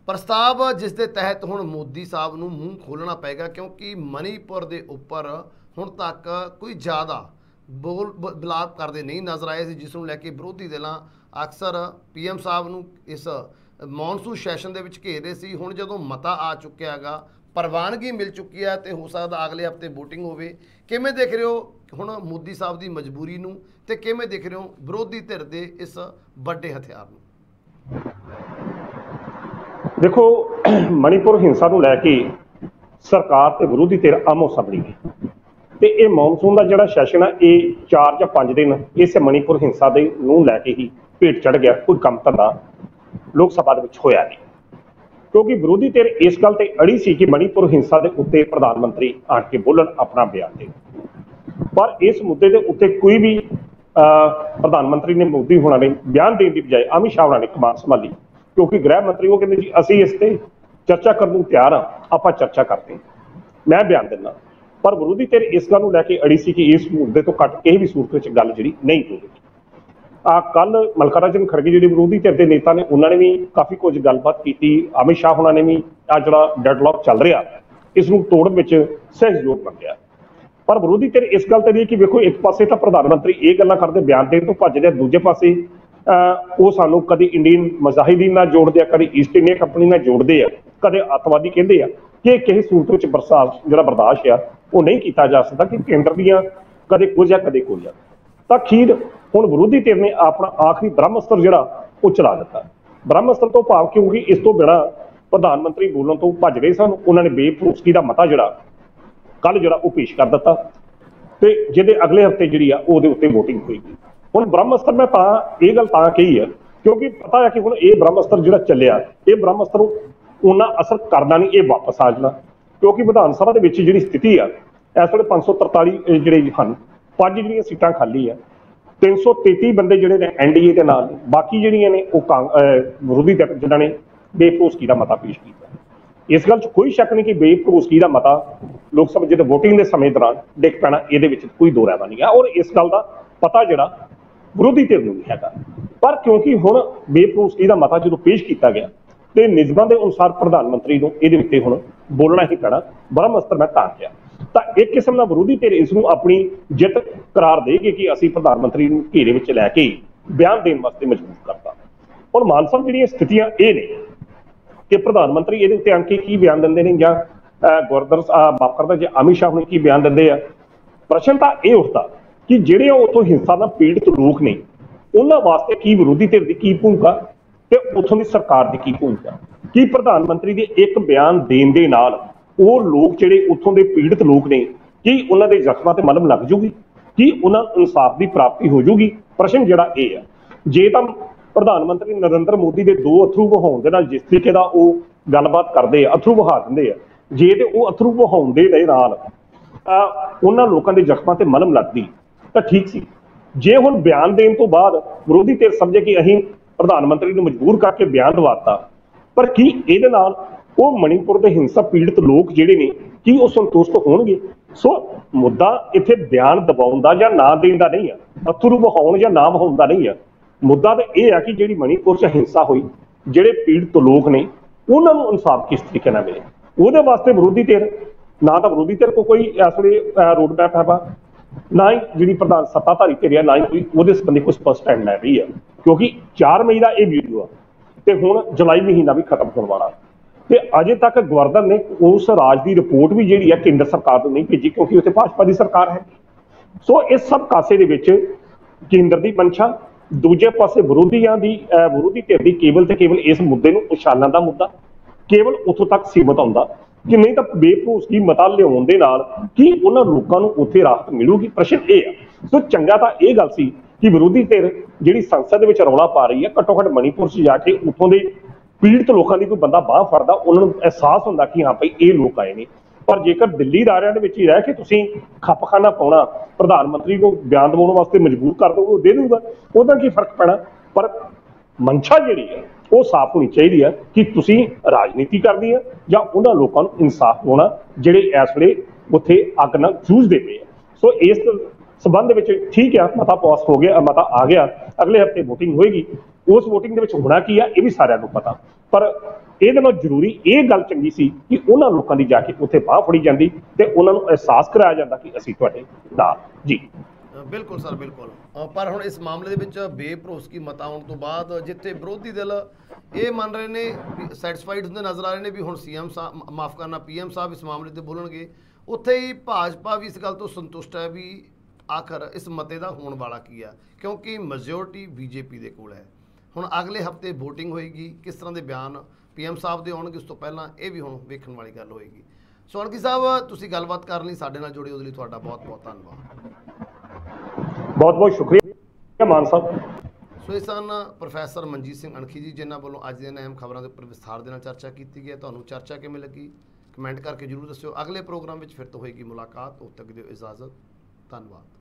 Speaker 1: प्रस्ताव जिस दे तहत हुण मोदी साहब नूं मूँह खोलना पेगा, क्योंकि मणिपुर के उपर हुण तक कोई ज़्यादा बिलाप करते नहीं नज़र आए, जिसनों लैके विरोधी दलां अक्सर PM साहब नूं इस मॉनसून सैशन दे विच घेर रहे सी। हुण जदों मता आ चुकिया गा, प्रवानगी मिल चुकी है, तो हो सकता अगले हफ्ते वोटिंग होवे। किवें देख रहे हो हुण मोदी साहब की मजबूरी नूं, ते किवें देख रहे हो विरोधी धिर दे इस वड्डे हथियार नूं?
Speaker 2: देखो मणिपुर हिंसा नूं लैके सरकार ते विरोधी धिर आमो सामने है, तो ये मॉनसून का जोड़ा सैशन है ये 4 या 5 दिन इस मणिपुर हिंसा के नूं लैके ही भेट चढ़ गया, कोई काम धंधा लोक सभा दे विच होया नहीं, क्योंकि विरोधी धिर इस गल ते अड़ी सी कि मणिपुर हिंसा के उत्ते प्रधानमंत्री आण के बोलन अपना बयान दे, पर इस मुद्दे के उत्ते कोई भी प्रधानमंत्री ने मोदी होना ने बयान देने की बजाय अमित शाह होना ने कमान संभाली, क्योंकि गृह मंत्री वो कहते जी असीं इस पर चर्चा करने को तैयार हाँ, आप चर्चा करते हैं, मैं बयान देना। पर विरोधी धिर इस गल नूं लैके अड़ी सी कि इस मुद्दे तो घट किसी भी सूरत में गल जी नहीं होगी। कल मल्लिकार्जुन खड़गे जी विरोधी धिर के नेता ने उन्होंने भी काफ़ी कुछ गलबात की, अमित शाह उन्होंने भी आ जो डेडलॉक चल रहा इसनूं तोड़न में सहयोग मंगया, पर विरोधी धिर इस गल ते नहीं कि वेखो एक पासे तो प्रधानमंत्री ये गल्लां करदे बयान देण तो भजदे, दूजे पासे ਉਹ ਸਾਨੂੰ ਕਦੇ ਇੰਡੀਅਨ ਮੁਜਾਹਿਦੀਨ ਨਾਲ ਜੋੜਦੇ ਆ, ਕਦੇ ਈਸਟ ਇੰਡੀਆ ਕੰਪਨੀ ਨਾਲ ਜੋੜਦੇ ਆ, ਕਦੇ ਅੱਤਵਾਦੀ ਕਹਿੰਦੇ ਆ ਕਿ ਕਿਸੇ ਸੂਰਤ ਵਿੱਚ ਜਿਹੜਾ ਬਰਦਾਸ਼ਤ ਆ ਉਹ ਨਹੀਂ ਕੀਤਾ ਜਾ ਸਕਦਾ ਕਿ ਕੇਂਦਰ ਦੀਆਂ ਕਦੇ ਕੁਝ ਆ ਕਦੇ ਕੁਝ ਆ। ਤਾਂ ਅਖੀਰ ਹੁਣ ਵਿਰੋਧੀ ਧਿਰ ਨੇ ਆਪਣਾ ਆਖਰੀ ਬ੍ਰਹਮਅਸਤਰ ਜਿਹੜਾ ਉਹ ਚਲਾ ਦਿੱਤਾ। ਬ੍ਰਹਮਅਸਤਰ ਤੋਂ ਭਾਵ ਕਿਉਂਕਿ ਇਸ ਤੋਂ ਬਿਨਾਂ ਪ੍ਰਧਾਨ ਮੰਤਰੀ ਬੋਲਣ ਤੋਂ ਭੱਜ ਰਹੇ ਸਨ, ਉਹਨਾਂ ਨੇ ਬੇਭਰੋਸਗੀ ਦਾ ਮਤਾ ਜਿਹੜਾ ਕੱਲ ਜਿਹੜਾ ਉਹ ਪੇਸ਼ ਕਰ ਦਿੱਤਾ ਤੇ ਜਿਹਦੇ ਅਗਲੇ ਹਫ਼ਤੇ ਜਿਹੜੀ ਆ ਉਹਦੇ ਉੱਤੇ ਵੋਟਿੰਗ ਹੋਏਗੀ। ਹੁਣ ਬ੍ਰਹਮਅਸਤਰ ਮੈਂ ਤਾਂ ਇਹ ਗੱਲ ਤਾਂ ਕਹੀ ਆ ਕਿਉਂਕਿ ਪਤਾ ਹੈ ਕਿ ਹੁਣ ਇਹ ਬ੍ਰਹਮਅਸਤਰ ਜਿਹੜਾ ਚੱਲਿਆ ਇਹ ਬ੍ਰਹਮਅਸਤਰ ਉਹਨਾਂ ਅਸਰ ਕਰਦਾ ਨਹੀਂ, ਇਹ ਵਾਪਸ ਆ ਜਾਣਾ ਕਿਉਂਕਿ ਵਿਧਾਨ ਸਭਾ ਦੇ ਵਿੱਚ ਜਿਹੜੀ ਸਥਿਤੀ ਆ ਇਸ ਵੇਲੇ 543 ਜਿਹੜੇ ਹਨ, 5 ਜਿਹੜੀਆਂ ਸੀਟਾਂ ਖਾਲੀ ਆ, 333 ਬੰਦੇ ਜਿਹੜੇ ਨੇ NDA ਦੇ ਨਾਲ, ਬਾਕੀ ਜਿਹੜੀਆਂ ਨੇ ਉਹ ਵਿਰੋਧੀ ਧਿਰ ਜਿਨ੍ਹਾਂ ਨੇ ਬੇਭਰੋਸਗੀ ਦਾ ਮਤਾ ਪੇਸ਼ ਕੀਤਾ। ਇਸ ਗੱਲ 'ਚ ਕੋਈ ਸ਼ੱਕ ਨਹੀਂ ਕਿ ਬੇਭਰੋਸਗੀ ਦਾ ਮਤਾ ਲੋਕ ਸਭਾ ਜਦੋਂ ਵੋਟਿੰਗ ਦੇ ਸਮੇਂ ਦੌਰਾਨ ਡਿੱਗ ਪੈਣਾ, ਇਹਦੇ ਵਿੱਚ ਕੋਈ ਦੋ ਰਾਇ ਨਹੀਂ ਹੈ ਔਰ ਇਸ ਗੱਲ ਦਾ ਪਤਾ ਜਿਹੜਾ ਵਿਰੋਧੀ ਧਿਰ ਨੂੰ ਨਹੀਂ ਹੈਗਾ। ਪਰ ਕਿਉਂਕਿ ਹੁਣ ਬੇਭਰੋਸਗੀ ਦਾ ਮਤਾ ਜਦੋਂ ਪੇਸ਼ ਕੀਤਾ ਗਿਆ ਤੇ ਨਿਯਮਾਂ ਦੇ ਅਨੁਸਾਰ ਪ੍ਰਧਾਨ ਮੰਤਰੀ ਨੂੰ ਇਹਦੇ ਉੱਤੇ ਹੁਣ ਬੋਲਣਾ ਹੀ ਪੈਣਾ। ਬ੍ਰਹਮਅਸਤਰ ਮੈਂ ਤਾਂ ਕਿਹਾ ਤਾਂ ਇੱਕ ਕਿਸਮ ਦਾ ਵਿਰੋਧੀ ਧਿਰ ਇਸ ਨੂੰ ਆਪਣੀ ਜਿੱਤ ਕਰਾਰ ਦੇਗੀ ਕਿ ਅਸੀਂ ਪ੍ਰਧਾਨ ਮੰਤਰੀ ਨੂੰ ਘੇਰੇ ਵਿੱਚ ਲੈ ਕੇ ਬਿਆਨ ਦੇਣ ਵਾਸਤੇ ਮਜਬੂਰ ਕਰਤਾ। ਹੁਣ ਮਾਨ ਸਾਹਿਬ ਜਿਹੜੀਆਂ ਸਥਿਤੀਆਂ ਇਹ ਨੇ ਕਿ ਪ੍ਰਧਾਨ ਮੰਤਰੀ ਇਹਦੇ ਉੱਤੇ ਆਣ ਕੇ ਕੀ ਬਿਆਨ ਦਿੰਦੇ ਨੇ ਜਾਂ ਮਾਫ ਕਰਦਾ ਜੇ ਅਮਿਤ ਸ਼ਾਹ ਨੂੰ ਕੀ ਬਿਆਨ ਦਿੰਦੇ ਆ। ਪ੍ਰਸ਼ਨ ਤਾਂ ਇਹ ਉੱਠਦਾ ਕਿ ਜਿਹੜੇ ਉੱਥੋਂ ਹਿੰਸਾ ਨਾਲ ਪੀੜਤ ਲੋਕ ਨੇ ਉਹਨਾਂ ਵਾਸਤੇ ਕੀ ਵਿਰੋਧੀ ਧਿਰ ਦੀ ਕੀ ਭੂਮਿਕਾ ਤੇ ਉੱਥੋਂ ਦੀ ਸਰਕਾਰ ਦੀ ਕੀ ਭੂਮਿਕਾ। ਕੀ ਪ੍ਰਧਾਨ ਮੰਤਰੀ ਦੇ ਇੱਕ ਬਿਆਨ ਦੇਣ ਦੇ ਨਾਲ ਉਹ ਲੋਕ ਜਿਹੜੇ ਉੱਥੋਂ ਦੇ ਪੀੜਤ ਲੋਕ ਨੇ ਕੀ ਉਹਨਾਂ ਦੇ ਜ਼ਖਮਾਂ ਤੇ ਮਲਮ ਲੱਗ ਜੂਗੀ, ਕੀ ਉਹਨਾਂ ਨੂੰ ਇਨਸਾਫ ਦੀ ਪ੍ਰਾਪਤੀ ਹੋ ਜੂਗੀ। ਪ੍ਰਸ਼ਨ ਜਿਹੜਾ ਇਹ ਆ ਜੇ ਤਾਂ ਪ੍ਰਧਾਨ ਮੰਤਰੀ ਨਰਿੰਦਰ ਮੋਦੀ ਦੇ ਦੋ ਅਥਰੂ ਵਹਾਉਣ ਦੇ ਨਾਲ ਜਿਸ ਤਰੀਕੇ ਦਾ ਉਹ ਗੱਲਬਾਤ ਕਰਦੇ ਆ, ਅਥਰੂ ਵਹਾ ਦਿੰਦੇ ਆ, ਜੇ ਤੇ ਉਹ ਅਥਰੂ ਵਹਾਉਣ ਦੇ ਨਾਲ ਉਹਨਾਂ ਲੋਕਾਂ ਦੇ ਜ਼ਖਮਾਂ ਤੇ ਮਲਮ ਲੱਗਦੀ ਤਾਂ ਠੀਕ ਸੀ। ਜੇ ਹੁਣ ਬਿਆਨ ਦੇਣ ਤੋਂ ਬਾਅਦ ਵਿਰੋਧੀ ਧਿਰ ਸਮਝੇ ਕਿ ਅਸੀਂ ਪ੍ਰਧਾਨ ਮੰਤਰੀ ਨੂੰ ਮਜਬੂਰ ਕਰਕੇ ਬਿਆਨ ਦਵਾਤਾ, ਪਰ ਕੀ ਇਹਦੇ ਨਾਲ ਉਹ ਮਣੀਪੁਰ ਦੇ ਹਿੰਸਾ ਪੀੜਤ ਲੋਕ ਜਿਹੜੇ ਨੇ ਕੀ ਉਹ ਸੰਤੁਸ਼ਟ ਹੋਣਗੇ। ਸੋ ਮੁੱਦਾ ਇੱਥੇ ਬਿਆਨ ਦਬਾਉਣ ਦਾ ਜਾਂ ਨਾ ਦੇਣ ਦਾ ਨਹੀਂ ਆ, ਅਥਰੂ ਵਹਾਉਣ ਜਾਂ ਨਾ ਵਹਾਉਣ ਦਾ ਨਹੀਂ ਆ। ਮੁੱਦਾ ਤਾਂ ਇਹ ਆ ਕਿ ਜਿਹੜੀ ਮਣੀਪੁਰ 'ਚ ਹਿੰਸਾ ਹੋਈ, ਜਿਹੜੇ ਪੀੜਤ ਲੋਕ ਨੇ ਉਹਨਾਂ ਨੂੰ ਇਨਸਾਫ ਕਿਸ ਤਰੀਕੇ ਨਾਲ ਮਿਲੇ। ਉਹਦੇ ਵਾਸਤੇ ਵਿਰੋਧੀ ਧਿਰ ਨਾ ਤਾਂ ਵਿਰੋਧੀ ਧਿਰ ਕੋ ਕੋਈ ਇਸ ਵੇਲੇ ਰੋਡ ਮੈਪ ਹੈਗਾ, ਨਾ ਹੀ ਜਿਹੜੀ ਪ੍ਰਧਾਨ ਸੱਤਾਧਾਰੀ ਧਿਰ ਆ, ਨਾ ਹੀ ਕੋਈ ਉਹਦੇ ਸੰਬੰਧੀ ਕੋਈ ਸਪਸ਼ਟ ਸਟੈਂਡ ਲੈ ਰਹੀ ਆ ਕਿਉਂਕਿ 4 ਮਈ ਦਾ ਇਹ ਵੀਡੀਓ ਆ ਤੇ ਹੁਣ ਜੁਲਾਈ ਮਹੀਨਾ ਵੀ ਖਤਮ ਹੋਣ ਵਾਲਾ ਤੇ ਅਜੇ ਤੱਕ ਗਵਰਨਰ ਨੇ ਉਸ ਰਾਜ ਦੀ ਰਿਪੋਰਟ ਵੀ ਜਿਹੜੀ ਆ ਕੇਂਦਰ ਸਰਕਾਰ ਨੂੰ ਨਹੀਂ ਭੇਜੀ ਕਿਉਂਕਿ ਉੱਥੇ ਭਾਜਪਾ ਦੀ ਸਰਕਾਰ ਹੈ। ਸੋ ਇਸ ਸਭ ਕਾਸੇ ਦੇ ਵਿੱਚ ਕੇਂਦਰ ਦੀ ਮਨਸ਼ਾ, ਦੂਜੇ ਪਾਸੇ ਵਿਰੋਧੀ ਧਿਰ ਦੀ ਕੇਵਲ ਤੇ ਕੇਵਲ ਇਸ ਮੁੱਦੇ ਨੂੰ ਉਛਾਲਣ ਦਾ ਮੁੱਦਾ ਕੇਵਲ ਉੱਥੋਂ ਤੱਕ ਸੀਮਤ ਹੁੰਦਾ ਕਿ ਨਹੀਂ ਤਾਂ ਬੇਭਰੋਸਗੀ ਮਤਾ ਲਿਆਉਣ ਦੇ ਨਾਲ ਕੀ ਉਹਨਾਂ ਲੋਕਾਂ ਨੂੰ ਉੱਥੇ ਰਾਹਤ ਮਿਲੂਗੀ। ਪ੍ਰਸ਼ਨ ਇਹ ਆ। ਸੋ ਚੰਗਾ ਤਾਂ ਇਹ ਗੱਲ ਸੀ ਕਿ ਵਿਰੋਧੀ ਧਿਰ ਜਿਹੜੀ ਸੰਸਦ ਦੇ ਵਿੱਚ ਰੌਲਾ ਪਾ ਰਹੀ ਹੈ, ਘੱਟੋ ਘੱਟ ਮਣੀਪੁਰ 'ਚ ਜਾ ਕੇ ਉੱਥੋਂ ਦੇ ਪੀੜਤ ਲੋਕਾਂ ਦੀ ਕੋਈ ਬੰਦਾ ਬਾਂਹ ਫੜਦਾ, ਉਹਨਾਂ ਨੂੰ ਅਹਿਸਾਸ ਹੁੰਦਾ ਕਿ ਹਾਂ ਭਾਈ ਇਹ ਲੋਕ ਆਏ ਨੇ। ਪਰ ਜੇਕਰ ਦਿੱਲੀ ਅਦਾਰਿਆਂ ਦੇ ਵਿੱਚ ਹੀ ਰਹਿ ਕੇ ਤੁਸੀਂ ਖੱਪਖਾਨਾ ਪਾਉਣਾ, ਪ੍ਰਧਾਨ ਮੰਤਰੀ ਨੂੰ ਬਿਆਨ ਦਿਵਾਉਣ ਵਾਸਤੇ ਮਜਬੂਰ ਕਰ ਦੋਗੇ, ਉਹ ਦੇ ਦੂਗਾ, ਉਹਦਾ ਕੀ ਫਰਕ ਪੈਣਾ। ਪਰ ਮਨਸ਼ਾ ਜਿਹੜੀ ਹੈ ਉਹ ਸਾਫ਼ ਹੋਣੀ ਚਾਹੀਦੀ ਹੈ ਕਿ ਤੁਸੀਂ ਰਾਜਨੀਤੀ ਕਰਦੀ ਹੈ ਜਾਂ ਉਹਨਾਂ ਲੋਕਾਂ ਨੂੰ ਇਨਸਾਫ ਹੋਣਾ ਜਿਹੜੇ ਇਸ ਵੇਲੇ ਉੱਥੇ ਅੱਗ ਨਾਲ ਜੂਝਦੇ ਪਏ ਆ। ਸੋ ਇਸ ਸੰਬੰਧ ਵਿੱਚ ਠੀਕ ਆ, ਮਤਾ ਪਾਸ ਹੋ ਗਿਆ, ਮਤਾ ਆ ਗਿਆ, ਅਗਲੇ ਹਫ਼ਤੇ ਵੋਟਿੰਗ ਹੋਏਗੀ। ਉਸ ਵੋਟਿੰਗ ਦੇ ਵਿੱਚ ਹੋਣਾ ਕੀ ਆ ਇਹ ਵੀ ਸਾਰਿਆਂ ਨੂੰ ਪਤਾ, ਪਰ ਇਹਦੇ ਨਾਲ ਜ਼ਰੂਰੀ ਇਹ ਗੱਲ ਚੰਗੀ ਸੀ ਕਿ ਉਹਨਾਂ ਲੋਕਾਂ ਦੀ ਜਾ ਕੇ ਉੱਥੇ ਬਾਂਹ ਫੜੀ ਜਾਂਦੀ ਤੇ ਉਹਨਾਂ ਨੂੰ ਅਹਿਸਾਸ ਕਰਾਇਆ ਜਾਂਦਾ ਕਿ ਅਸੀਂ ਤੁਹਾਡੇ ਨਾਲ ਜੀ।
Speaker 1: ਬਿਲਕੁਲ ਸਰ, ਬਿਲਕੁਲ। ਪਰ ਹੁਣ ਇਸ ਮਾਮਲੇ ਦੇ ਵਿੱਚ ਬੇਭਰੋਸਗੀ ਮਤਾ ਆਉਣ ਤੋਂ ਬਾਅਦ ਜਿੱਥੇ ਵਿਰੋਧੀ ਦਲ ਇਹ ਮੰਨ ਰਹੇ ਨੇ, ਸੈਟੀਸਫਾਈਡ ਹੁੰਦੇ ਨਜ਼ਰ ਆ ਰਹੇ ਨੇ ਵੀ ਹੁਣ CM ਸਾਹਿਬ, ਮਾਫ ਕਰਨਾ PM ਸਾਹਿਬ ਇਸ ਮਾਮਲੇ ਤੇ ਬੋਲਣਗੇ, ਉੱਥੇ ਹੀ ਭਾਜਪਾ ਵੀ ਇਸ ਗੱਲ ਤੋਂ ਸੰਤੁਸ਼ਟ ਹੈ ਵੀ ਆਖਰ ਇਸ ਮਤੇ ਦਾ ਹੋਣ ਵਾਲਾ ਕੀ ਆ ਕਿਉਂਕਿ ਮੈਜੋਰਟੀ BJP ਦੇ ਕੋਲ ਹੈ। ਹੁਣ ਅਗਲੇ ਹਫ਼ਤੇ ਵੋਟਿੰਗ ਹੋਏਗੀ, ਕਿਸ ਤਰ੍ਹਾਂ ਦੇ ਬਿਆਨ PM ਸਾਹਿਬ ਦੇ ਆਉਣਗੇ ਉਸ ਤੋਂ ਪਹਿਲਾਂ ਇਹ ਵੀ ਹੁਣ ਵੇਖਣ ਵਾਲੀ ਗੱਲ ਹੋਏਗੀ। ਸੋਨਕੀ ਸਾਹਿਬ, ਤੁਸੀਂ ਗੱਲਬਾਤ ਕਰਨ ਲਈ ਸਾਡੇ ਨਾਲ ਜੁੜੇ, ਉਹਦੇ ਲਈ ਤੁਹਾਡਾ ਬਹੁਤ ਬਹੁਤ ਧੰਨਵਾਦ।
Speaker 2: ਬਹੁਤ ਬਹੁਤ ਸ਼ੁਕਰੀਆ ਮਾਨ ਸਾਹਿਬ।
Speaker 1: ਸੋ ਇਹ ਸਨ ਪ੍ਰੋਫੈਸਰ ਮਨਜੀਤ ਸਿੰਘ ਅਣਖੀ ਜੀ, ਜਿਨ੍ਹਾਂ ਵੱਲੋਂ ਅੱਜ ਦੀਆਂ ਅਹਿਮ ਖਬਰਾਂ ਦੇ ਉੱਪਰ ਵਿਸਥਾਰ ਦੇ ਨਾਲ ਚਰਚਾ ਕੀਤੀ ਗਈ ਹੈ। ਤੁਹਾਨੂੰ ਚਰਚਾ ਕਿਵੇਂ ਲੱਗੀ ਕਮੈਂਟ ਕਰਕੇ ਜ਼ਰੂਰ ਦੱਸਿਓ। ਅਗਲੇ ਪ੍ਰੋਗਰਾਮ ਵਿੱਚ ਫਿਰ ਤੋਂ ਹੋਏਗੀ ਮੁਲਾਕਾਤ, ਉਦੋਂ ਤੱਕ ਦਿਓ ਇਜਾਜ਼ਤ। ਧੰਨਵਾਦ।